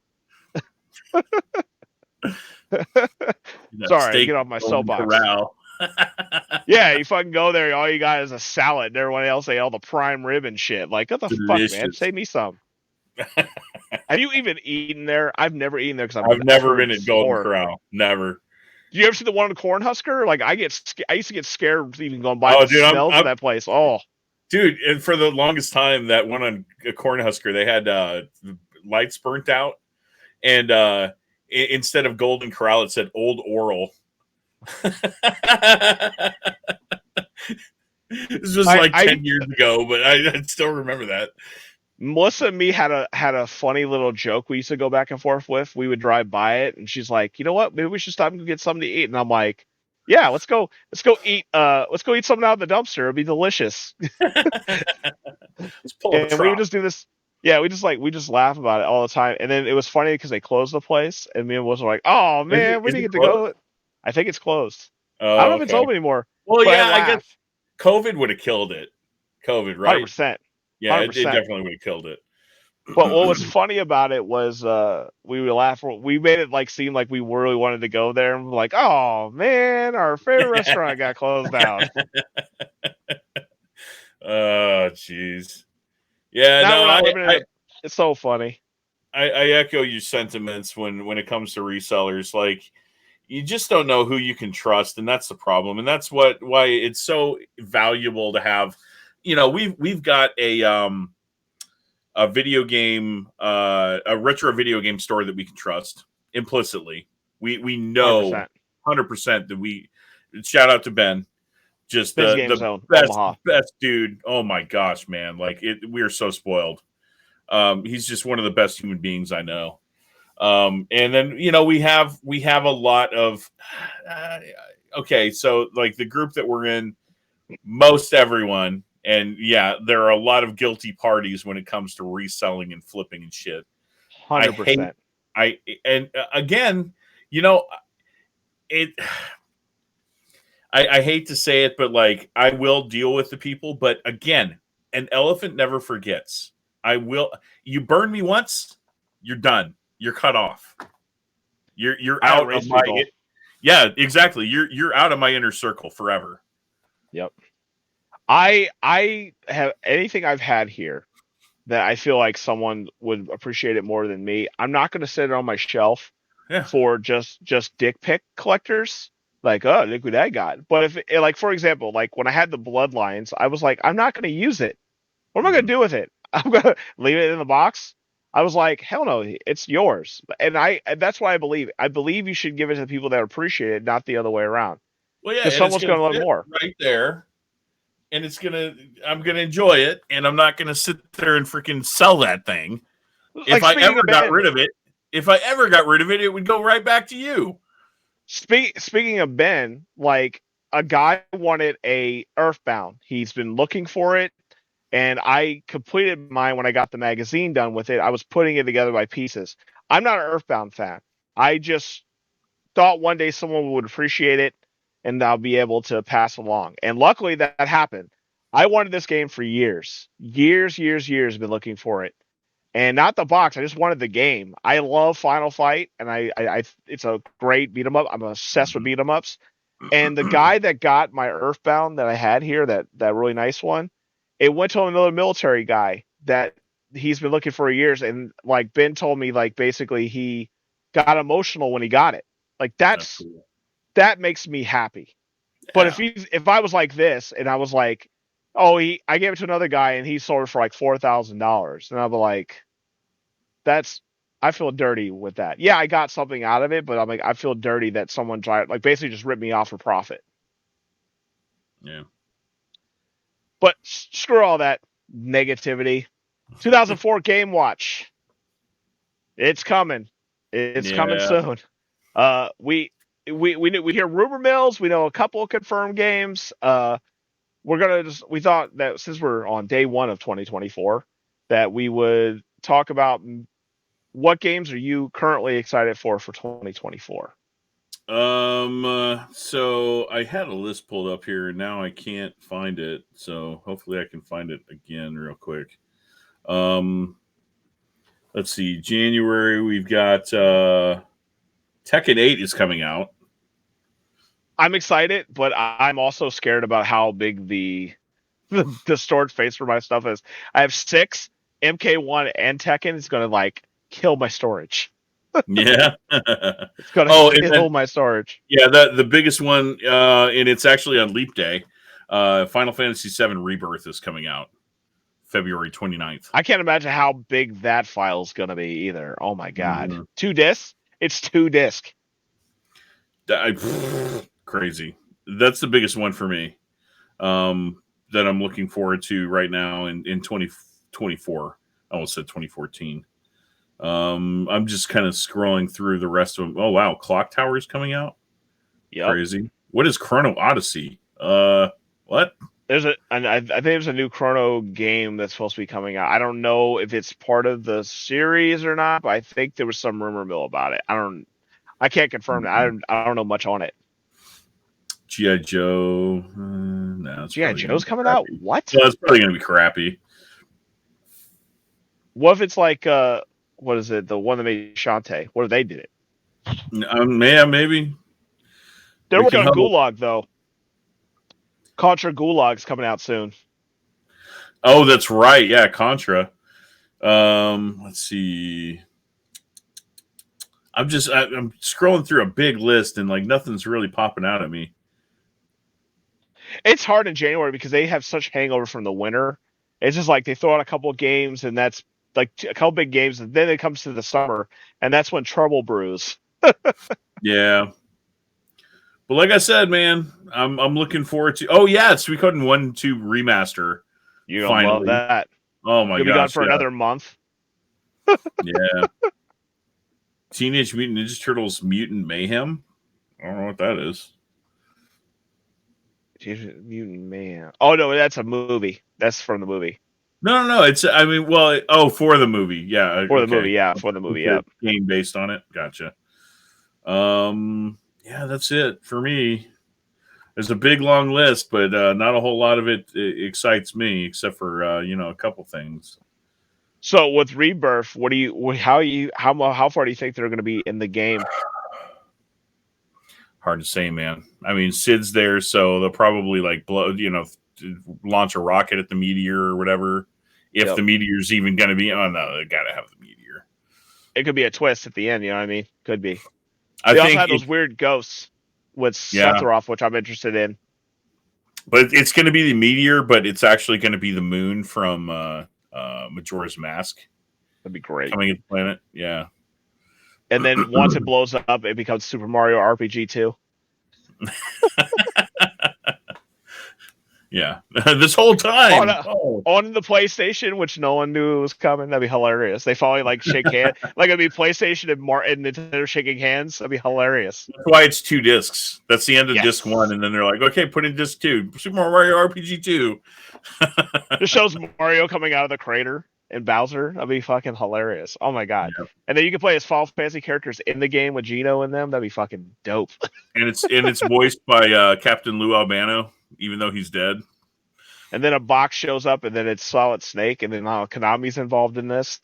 Sorry, get off my soapbox. Yeah, you fucking go there, all you got is a salad, and everyone else ate all the prime rib and shit. Like, what the fuck, man? Save me some. Have you even eaten there? I've never eaten there because I've never been at Golden Corral. Never. Do you ever see the one on Cornhusker? Like, I used to get scared even going by the smells of that place. Oh, dude! And for the longest time, that one on Cornhusker, they had lights burnt out, and instead of Golden Corral, it said Old Oral. This was like 10 years ago, but I still remember that. Melissa and me had a funny little joke we used to go back and forth with. We would drive by it, and she's like, "You know what? Maybe we should stop and go get something to eat." And I'm like, "Yeah, let's go eat something out of the dumpster. It'll be delicious." Let's pull and we would just do this. Yeah, we just laugh about it all the time. And then it was funny because they closed the place, and me and Melissa were like, "Oh man, we didn't get to go." I think it's closed. Oh, I don't know if it's open anymore. Well, yeah, I guess COVID would have killed it. COVID, right? 100%. Yeah, it definitely would have killed it. But what was funny about it was we would laugh. We made it like seem like we really wanted to go there, and we're like, "Oh man, our favorite restaurant got closed down." Oh, jeez. Yeah, it's so funny. I echo your sentiments when it comes to resellers. Like, you just don't know who you can trust, and that's the problem. And that's why it's so valuable to have. You know, we've got a video game, a retro video game store that we can trust implicitly. We know 100% that we. Shout out to Ben, just the best dude. Oh my gosh, man! Like, we are so spoiled. He's just one of the best human beings I know. And then, you know, we have a lot of okay, so like the group that we're in, most everyone. And yeah, there are a lot of guilty parties when it comes to reselling and flipping and shit. 100%. And again, you know, I hate to say it, but like, I will deal with the people. But again, an elephant never forgets. You burn me once, you're done. You're cut off. You're out of my. Yeah, exactly. You're out of my inner circle forever. Yep. I have anything I've had here that I feel like someone would appreciate it more than me. I'm not going to set it on my shelf for just dick pic collectors. Like, oh, look what I got. But if like, for example, like when I had the Bloodlines, I was like, I'm not going to use it. What am I going to do with it? I'm going to leave it in the box. I was like, hell no, it's yours. And that's what I believe. I believe you should give it to the people that appreciate it, not the other way around. Well, yeah, because someone's going to learn more right there. And I'm gonna enjoy it, and I'm not gonna sit there and freaking sell that thing. Like, if I ever got rid of it, it would go right back to you. Speaking of Ben, like, a guy wanted a Earthbound. He's been looking for it, and I completed mine when I got the magazine done with it. I was putting it together by pieces. I'm not an Earthbound fan. I just thought one day someone would appreciate it. and I'll be able to pass along. And luckily that happened. I wanted this game for years. Years, been looking for it. And not the box. I just wanted the game. I love Final Fight, and I it's a great beat 'em up. I'm obsessed with beat 'em ups. And the guy that got my Earthbound that I had here, that really nice one, it went to another military guy that he's been looking for years. And like Ben told me, like basically he got emotional when he got it. Like That's cool. that makes me happy. But if I was like this and I was like, oh, I gave it to another guy and he sold it for like $4,000, and I'll be like, I feel dirty with that. Yeah, I got something out of it, but I'm like, I feel dirty that someone tried, like, basically just ripped me off for profit. Yeah. But screw all that negativity. 2004 Game Watch. It's coming. It's coming soon. We hear rumor mills. We know a couple of confirmed games. We thought that since we're on day 1 of 2024, that we would talk about what games are you currently excited for 2024. So I had a list pulled up here, and now I can't find it. So hopefully I can find it again real quick. Let's see. January, we've got Tekken 8 is coming out. I'm excited, but I'm also scared about how big the storage space for my stuff is. I have 6 MK1 and Tekken. It's going to like kill my storage. Yeah. It's going to kill my storage. Yeah, the biggest one, and it's actually on Leap Day. Final Fantasy VII Rebirth is coming out February 29th. I can't imagine how big that file is going to be either. Oh my God. Mm-hmm. 2 discs? It's 2 discs. Crazy. That's the biggest one for me that I'm looking forward to right now in 2024. I almost said 2014. I'm just kind of scrolling through the rest of them. Oh, wow. Clock Tower is coming out? Yep. Crazy. What is Chrono Odyssey? What? I think there's a new Chrono game that's supposed to be coming out. I don't know if it's part of the series or not, but I think there was some rumor mill about it. I can't confirm that. I don't know much on it. G.I. Joe. No, G.I. Joe's coming out? What? No, it's probably going to be crappy. What if it's like, what is it? The one that made Shantae. What if they did it? Yeah, maybe. They're working on Gulag, though. Contra Gulag's coming out soon. Oh, that's right. Yeah, Contra. Let's see. I'm scrolling through a big list and like nothing's really popping out at me. It's hard in January because they have such hangover from the winter. It's just like they throw out a couple of games and that's like a couple big games, and then it comes to the summer and that's when trouble brews. Yeah. But like I said, man, I'm looking forward to. Oh yeah, it's Suikoden 1 and 2 remaster. You're gonna love that. Oh my god! You'll be gone for another month. Yeah. Teenage Mutant Ninja Turtles Mutant Mayhem. I don't know what that is. Mutant Mayhem. Oh no, that's a movie. That's from the movie. No. It's for the movie. Yeah. For the movie. Yeah. For the movie. Yeah. Game based on it. Gotcha. Yeah, that's it for me. There's a big long list, but not a whole lot of it excites me, except for a couple things. So with Rebirth, how far do you think they're going to be in the game? Hard to say, man. I mean, Sid's there, so they'll probably like launch a rocket at the meteor or whatever. If the meteor's even going to be, oh no, they got to have the meteor. It could be a twist at the end. You know what I mean? Could be. They also had those weird ghosts with Sephiroth, which I'm interested in. But it's going to be the meteor, but it's actually going to be the moon from Majora's Mask. That'd be great. Coming into the planet, yeah. And then once it blows up, it becomes Super Mario RPG 2. Yeah, this whole time on the PlayStation, which no one knew was coming. That'd be hilarious. They finally like shake hands, like it'd be PlayStation and Nintendo shaking hands. That'd be hilarious. That's why it's 2 discs. That's the end of disc 1, and then they're like, okay, put in disc 2, Super Mario RPG 2. It shows Mario coming out of the crater, and Bowser. That'd be fucking hilarious. Oh my god! Yep. And then you can play as Final Fantasy characters in the game with Gino in them. That'd be fucking dope. And it's voiced by Captain Lou Albano, even though he's dead. And then a box shows up, and then it's Solid Snake, and then Konami's involved in this.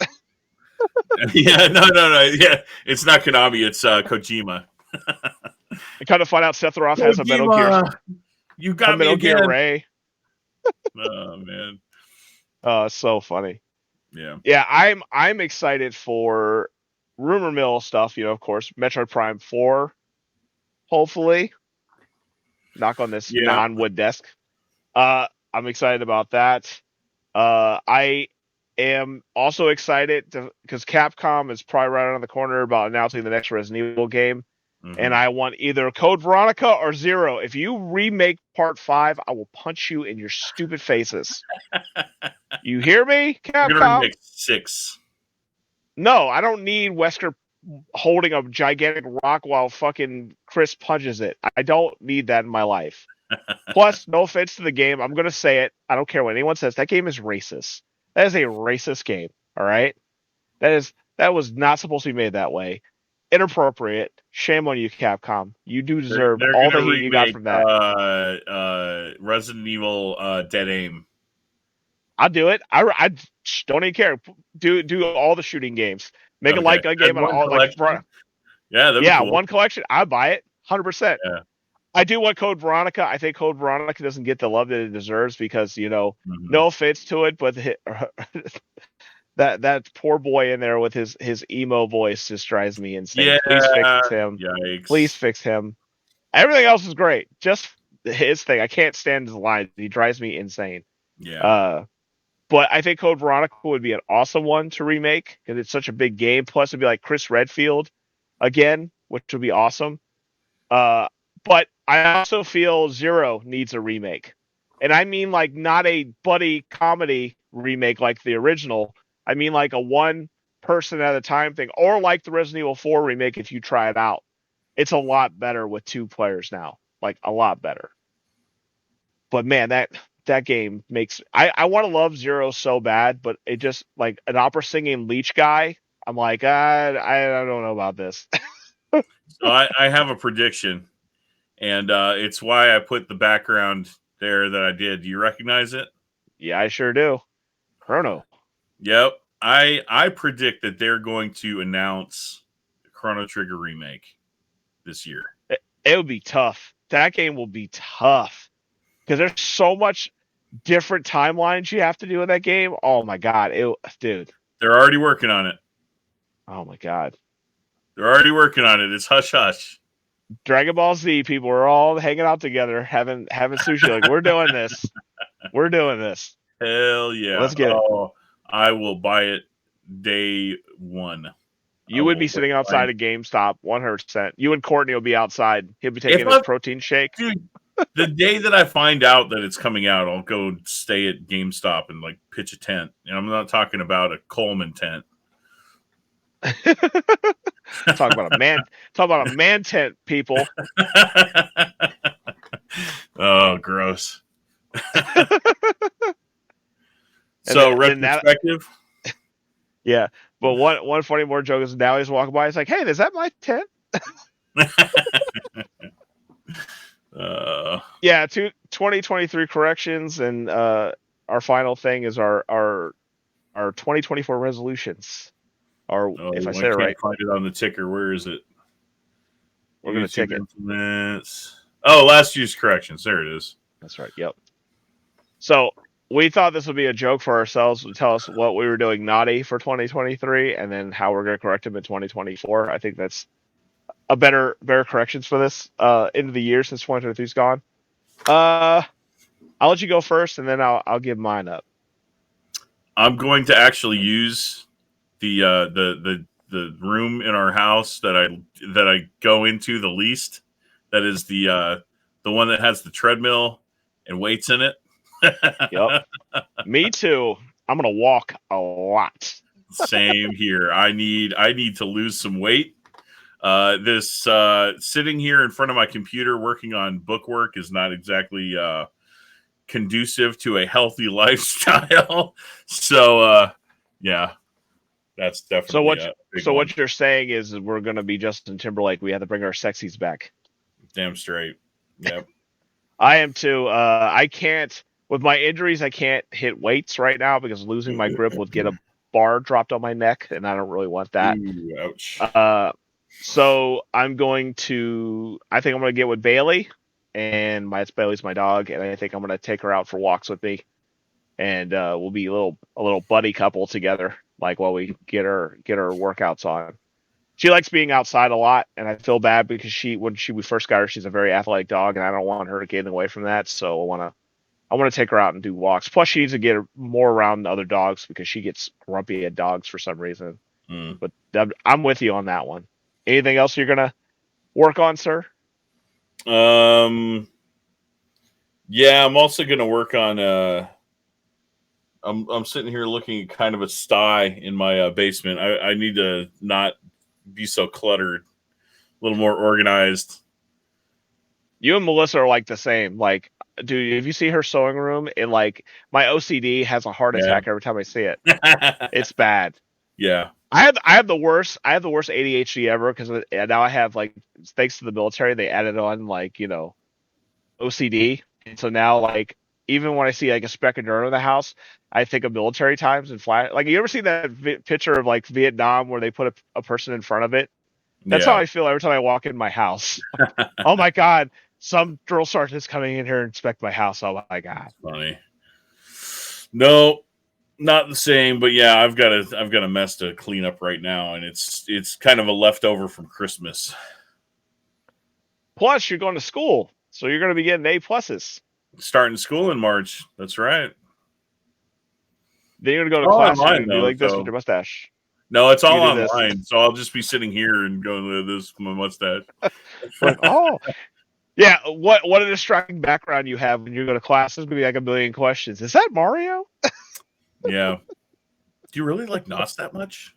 Yeah, no. Yeah, it's not Konami. It's Kojima. And kind of find out Sephiroth has a Metal Gear. You got me again. Gear Ray. Oh man. So funny. Yeah. Yeah, I'm excited for rumor mill stuff. You know, of course, Metroid Prime 4. Hopefully, knock on this non-wood desk. I'm excited about that. I am also excited because Capcom is probably right around the corner about announcing the next Resident Evil game. Mm-hmm. And I want either Code Veronica or Zero. If you remake Part 5, I will punch you in your stupid faces. You hear me, Capcom? You're gonna remake 6. No, I don't need Wesker holding a gigantic rock while fucking Chris punches it. I don't need that in my life. Plus, no offense to the game, I'm going to say it. I don't care what anyone says. That game is racist. That is a racist game, all right? That was not supposed to be made that way. Inappropriate. Shame on you, Capcom. You do deserve all the heat you got from that. Resident Evil Dead Aim. I'll do it. I don't even care. Do all the shooting games. Make a light gun game on all like. Yeah, cool. One collection. I buy it 100%. Yeah. I do want Code Veronica. I think Code Veronica doesn't get the love that it deserves because no offense to it, but that poor boy in there with his emo voice just drives me insane. Yeah. Please fix him. Yikes. Please fix him. Everything else is great. Just his thing. I can't stand his lines. He drives me insane. Yeah. But I think Code Veronica would be an awesome one to remake because it's such a big game. Plus, it'd be like Chris Redfield again, which would be awesome. But I also feel Zero needs a remake. And I mean like not a buddy comedy remake like the original. I mean like a one person at a time thing. Or like the Resident Evil 4 remake if you try it out. It's a lot better with 2 players now. Like a lot better. But man, that game makes... I want to love Zero so bad, but it just like an opera singing leech guy. I'm like, I don't know about this. So I have a prediction. And it's why I put the background there that I did. Do you recognize it? Yeah, I sure do. Chrono. Yep. I predict that they're going to announce the Chrono Trigger remake this year. It would be tough. That game will be tough. Because there's so much different timelines you have to do in that game. Oh, my God. Dude. They're already working on it. Oh, my God. They're already working on it. It's hush-hush. Dragon Ball Z people are all hanging out together, having sushi. Like, we're doing this. We're doing this. Hell yeah. Let's get it. I will buy it day one. You would be sitting outside of GameStop, 100%. You and Courtney will be outside. He'll be taking his protein shake. Dude, the day that I find out that it's coming out, I'll go stay at GameStop and like pitch a tent. And I'm not talking about a Coleman tent. Talk about a man tent, people. Oh, gross. So retrospective. Yeah, but one funny more joke is now he's walking by. He's like, "Hey, is that my tent?" Yeah, 2023 corrections, and our final thing is our 2024 resolutions. Or if I say it right, find it on the ticker. Where is it? We're going to tick it. Oh, last year's corrections. There it is. That's right. Yep. So we thought this would be a joke for ourselves to tell us what we were doing naughty for 2023 and then how we're going to correct them in 2024. I think that's a better corrections for this end of the year since 2023's gone. I'll let you go first, and then I'll give mine up. I'm going to actually use the room in our house that I go into the least. That is the one that has the treadmill and weights in it. Yep. Me too. I'm gonna walk a lot. Same here. I need to lose some weight. This sitting here in front of my computer working on bookwork is not exactly conducive to a healthy lifestyle. So Yeah, that's So definitely a big one. what you're saying is we're gonna be Justin Timberlake. We have to bring our sexies back. Damn straight. Yep. I am too. I can't with my injuries. I can't hit weights right now because losing my grip would get a bar dropped on my neck, and I don't really want that. Ooh, ouch. So I'm going to. I think I'm going to get with Bailey, and Bailey's my dog, and I think I'm going to take her out for walks with me, and we'll be a little buddy couple together, like while we get our workouts on. She likes being outside a lot, and I feel bad because when we first got her, she's a very athletic dog, and I don't want her getting away from that. So I want to take her out and do walks. Plus, she needs to get more around other dogs because she gets grumpy at dogs for some reason. But I'm with you on that one. Anything else you're gonna work on, sir? Yeah, I'm also gonna work on. I'm sitting here looking at kind of a sty in my basement. I need to not be so cluttered, a little more organized. You and Melissa are like the same. Like, dude, if you see her sewing room, it like my OCD has a heart attack every time I see it. It's bad. Yeah. I have the worst ADHD ever because now I have like thanks to the military they added on like OCD, and so now like even when I see like a speck of dirt in the house, I think of military times and flash. Like you ever see that picture of like Vietnam where they put a person in front of it? That's how I feel every time I walk in my house. Oh my god, some drill sergeant is coming in here and inspect my house. Oh my god, that's funny. No, not the same, but yeah, I've got a mess to clean up right now, and it's kind of a leftover from Christmas. Plus, you're going to school, so you're going to be getting A+. Starting school in March. That's right. Then you're going to go to class online, and be like this with your mustache. No, it's all online, so I'll just be sitting here and going with this with my mustache. Like, oh, yeah. What a distracting background you have when you go to class. There's gonna be like a million questions. Is that Mario? Yeah. Do you really like NOS that much?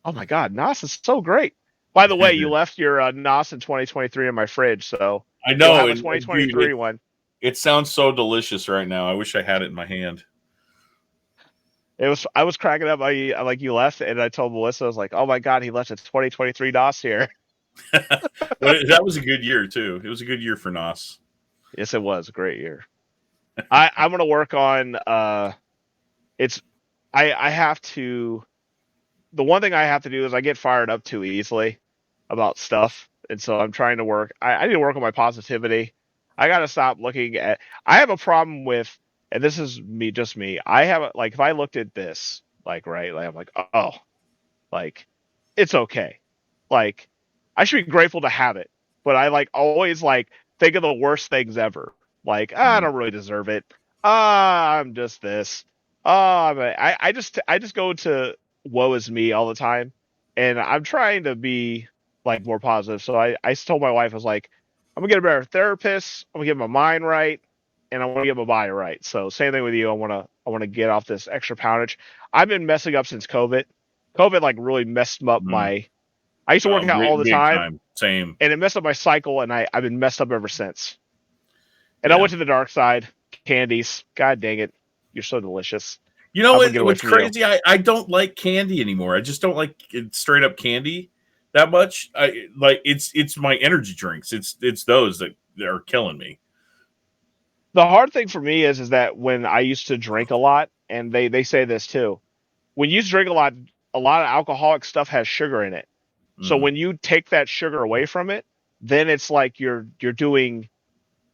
Oh my god, NOS is so great. By the way, you left your NOS in 2023 in my fridge, so I know. You'll have a 2023 one. It sounds so delicious right now. I wish I had it in my hand. I was cracking up. Like you left, and I told Melissa, I was like, "Oh my god, he left a 2023 NOS here." That was a good year too. It was a good year for NOS. Yes, it was a great year. I'm gonna work on. I have to. The one thing I have to do is I get fired up too easily about stuff, and so I'm trying to work. I need to work on my positivity. I got to stop looking at. I have a problem with, and this is just me. I have like if I looked at this, like right, like I'm like, oh, like it's okay. Like I should be grateful to have it, but I like always like think of the worst things ever. Like I don't really deserve it. I'm just this. I just go to woe is me all the time, and I'm trying to be like more positive. So I told my wife, I was like, I'm gonna get a better therapist. I'm gonna get my mind right, and I want to get my body right. So same thing with you. I want to get off this extra poundage. I've been messing up since COVID. COVID like really messed up my. I used to work out all the time. Same. And it messed up my cycle, and I've been messed up ever since. And I went to the dark side. Candies. God dang it. You're so delicious. You know what's crazy? I don't like candy anymore. I just don't like straight up candy that much. I like it's my energy drinks. It's those that are killing me. The hard thing for me is that when I used to drink a lot, and they say this too, when you drink a lot of alcoholic stuff has sugar in it. So when you take that sugar away from it, then it's like you're doing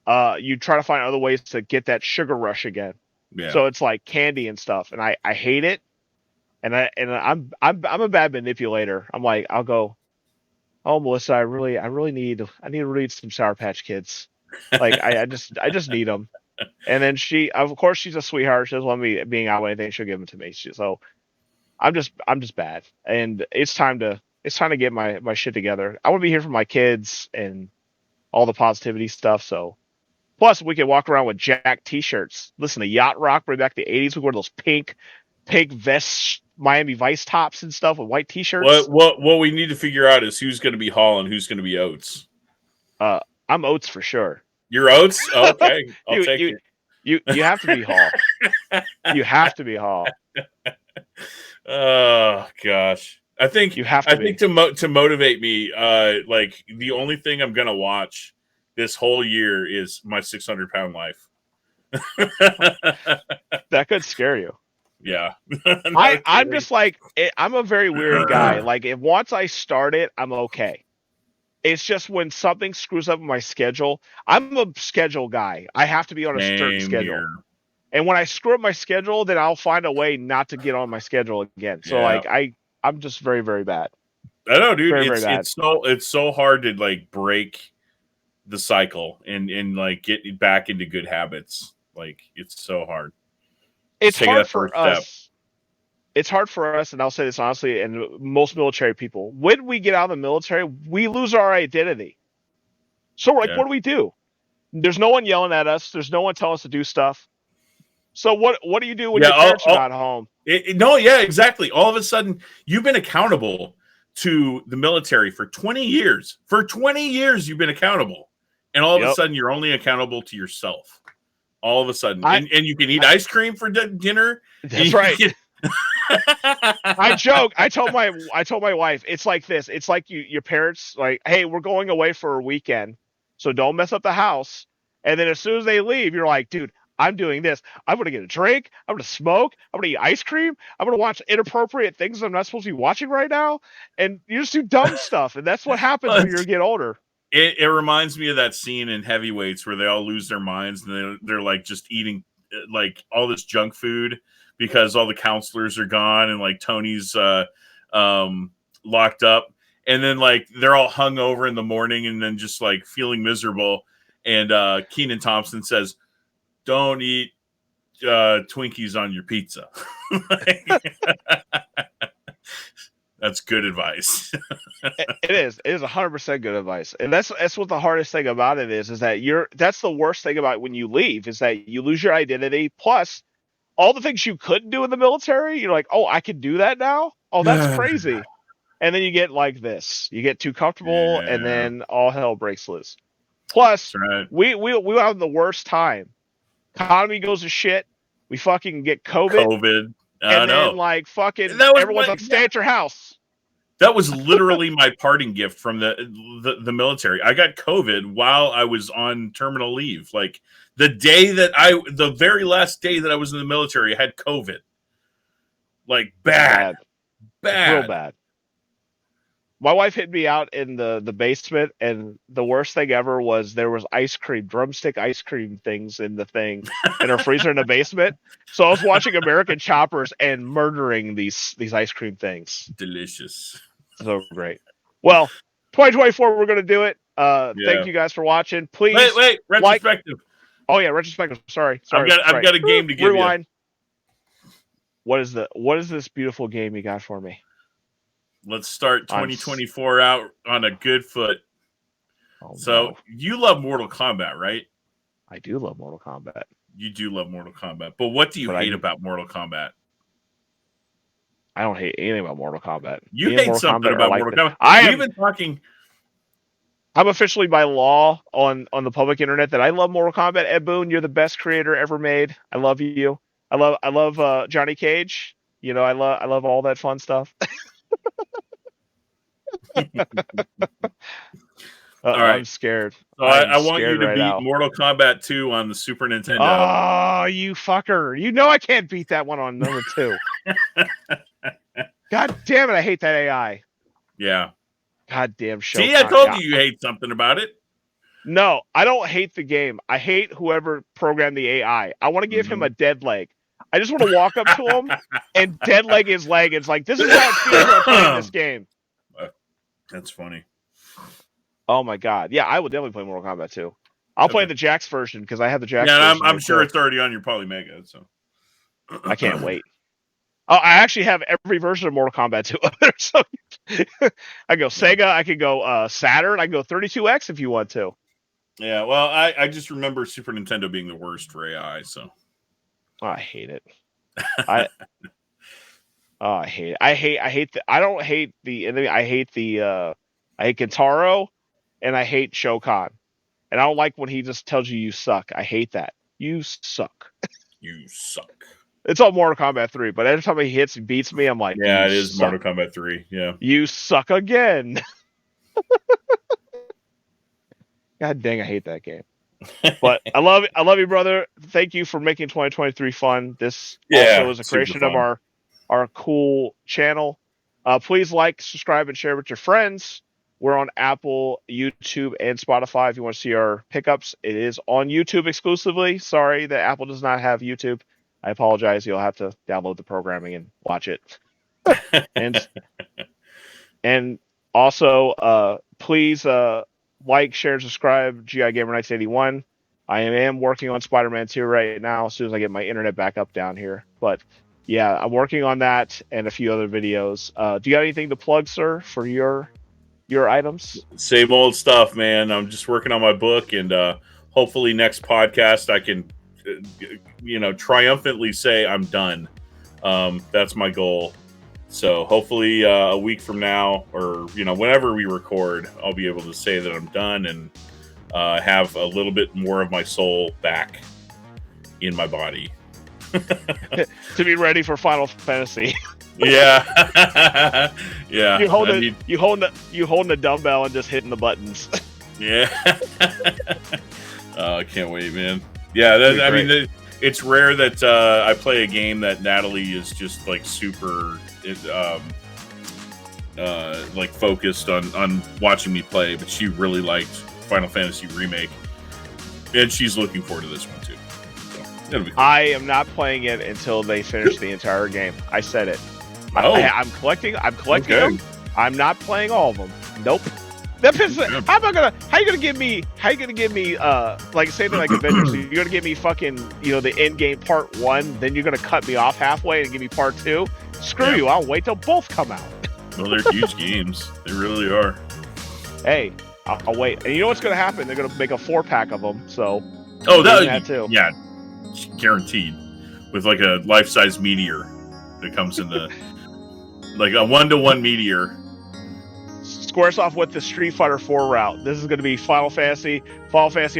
you try to find other ways to get that sugar rush again. Yeah. So it's like candy and stuff, and I hate it. And I'm a bad manipulator. I'm like, I'll go, oh Melissa, I need to read some Sour Patch Kids. Like I just need them. And then of course she's a sweetheart. She doesn't want me being out with anything. She'll give them to me. So I'm just bad. And it's time to get my shit together. I want to be here for my kids and all the positivity stuff. So plus we can walk around with Jack t-shirts, listen to yacht rock, bring back the 80s. We wear those pink vests, Miami Vice tops and stuff with white t-shirts. What we need to figure out is who's going to be Hall and who's going to be Oates. I'm Oates for sure. You're Oates? Okay. I'll take it. You have to be Hall. You have to be Hall. Oh gosh. I think You have to be. to motivate me, like the only thing I'm gonna watch this whole year is My 600-Pound Life. That could scare you. Yeah. No I'm kidding. just like I'm a very weird guy. Like if once I start it, I'm okay. It's just when something screws up my schedule, I'm a schedule guy. I have to be on a certain Same schedule. here. And when I screw up my schedule, then I'll find a way not to get on my schedule again. So Yeah. like I'm just very, very bad. I know, dude. Very, very bad. It's so hard to like break the cycle and like get back into good habits. Like it's so hard. Just It's taking hard that for first step. us. It's hard for us, and I'll say this honestly, and most military people, when we get out of the military, we lose our identity. So we're like, Yeah. what do? There's no one yelling at us. There's no one telling us to do stuff. So what do you do when your parents are not home? No, yeah, exactly. All of a sudden, you've been accountable to the military for 20 years. For 20 years, you've been accountable. And all of a sudden, you're only accountable to yourself. All of a sudden. And you can eat ice cream for dinner. That's right. I joke. I told my wife, it's like this. It's like your parents like, hey, we're going away for a weekend, so don't mess up the house. And then as soon as they leave, you're like, dude, I'm doing this. I'm gonna get a drink. I'm gonna smoke. I'm gonna eat ice cream. I'm gonna watch inappropriate things I'm not supposed to be watching right now. And you just do dumb stuff, and that's what happens when you get older. It reminds me of that scene in Heavyweights where they all lose their minds and they're like just eating like all this junk food because all the counselors are gone and like Tony's locked up, and then like they're all hung over in the morning and then just like feeling miserable, and Kenan Thompson says, don't eat Twinkies on your pizza. That's good advice. It is 100% good advice. And that's what the hardest thing about it is that that's the worst thing about when you leave is that you lose your identity. Plus all the things you couldn't do in the military, you're like, oh, I can do that now. Oh, that's crazy. And then you get like this, you get too comfortable, and then all hell breaks loose. Plus, right. we have the worst time. Economy goes to shit. We fucking get COVID. And then like fucking everyone's like, stay at your house. That was literally my parting gift from the military. I got COVID while I was on terminal leave. Like the very last day that I was in the military, I had COVID. Like bad. Real bad. My wife hit me out in the basement, and the worst thing ever was there was drumstick ice cream things in the thing in her freezer in the basement. So I was watching American Choppers and murdering these ice cream things. Delicious. So great. Well, 2024, we're going to do it. Thank you guys for watching. Please. Wait. Retrospective. Oh yeah, retrospective. Sorry. I've got a game to give you. What is this beautiful game you got for me? Let's start 2024 out on a good foot. You love Mortal Kombat, right? I do love Mortal Kombat. You do love Mortal Kombat. But what do you hate about Mortal Kombat? I don't hate anything about Mortal Kombat. You hate something about Mortal Kombat. We've been talking. I'm officially by law on the public internet that I love Mortal Kombat. Ed Boon, you're the best creator ever made. I love you. I love Johnny Cage. You know, I love all that fun stuff. All right. I'm scared. So I want you to beat Mortal Kombat 2 on the Super Nintendo. Oh, you fucker. You know I can't beat that one on number 2. God damn it, I hate that AI. Yeah. God damn show. See, I told you hate something about it. No, I don't hate the game. I hate whoever programmed the AI. I want to give him a dead leg. I just want to walk up to him and dead leg his leg. It's like, this is how it feels when I'm playing this game. That's funny. Oh my god. Yeah, I would definitely play Mortal Kombat 2. I'll play the Jax version because I have the Jax version. Yeah, I'm sure it's already on your Polymega, so I can't wait. Oh, I actually have every version of Mortal Kombat 2 up there. So I go Sega, I could go Saturn, I can go 32X if you want to. Yeah, well, I just remember Super Nintendo being the worst for AI, so I hate it. I hate it. I don't hate the enemy. I hate Kentaro, and I hate Shao Kahn. And I don't like when he just tells you suck. I hate that. You suck. You suck. It's all Mortal Kombat 3, but every time he hits and beats me, I'm like, Yeah, it is suck. Mortal Kombat 3. Yeah. You suck again. God dang, I hate that game. But I love you, brother. Thank you for making 2023 fun. This also is a creation of our cool channel. Please like, subscribe, and share with your friends. We're on Apple, YouTube, and Spotify. If you want to see our pickups, it is on YouTube exclusively. Sorry that Apple does not have YouTube. I apologize. You'll have to download the programming and watch it. and also, please like, share, and subscribe. GI Gamer Nights 81. I am working on Spider-Man 2 right now. As soon as I get my internet back up down here, but yeah, I'm working on that and a few other videos. Do you got anything to plug, sir, for your items? Same old stuff, man. I'm just working on my book, and hopefully next podcast I can, triumphantly say I'm done. That's my goal. So hopefully a week from now, or whenever we record, I'll be able to say that I'm done and have a little bit more of my soul back in my body. To be ready for Final Fantasy. Yeah. Yeah. You holding the dumbbell and just hitting the buttons. Yeah. I can't wait, man. Yeah, it's rare that I play a game that Natalie is just like super like focused on watching me play, but she really liked Final Fantasy Remake, and she's looking forward to this one too. So it'll be cool. I am not playing it until they finish the entire game. I said it. I'm collecting them. I'm not playing all of them. Nope. How you gonna give me like same thing like Avengers? You're gonna give me fucking the end game part 1, then you're gonna cut me off halfway and give me part 2? Screw you! I'll wait till both come out. Well, they're huge games. They really are. Hey, I'll wait. And you know what's gonna happen? They're gonna make a 4-pack of them. So that too. Yeah, guaranteed. With like a life-size meteor that comes in the like a 1-to-1 meteor. Squares off with the Street Fighter 4 route. This is going to be Final Fantasy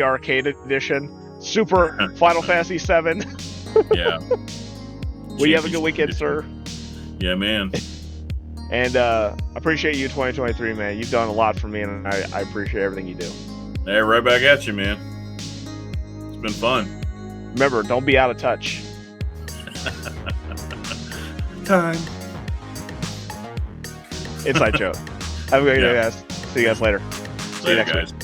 Arcade Edition, Super Final Fantasy 7. Yeah. Well, you have a good weekend, sir. Yeah, man. And appreciate you, 2023, man. You've done a lot for me, and I appreciate everything you do. Hey, right back at you, man. It's been fun. Remember, don't be out of touch. Time. Inside joke. Have a great day, guys. See you guys later. See you next week.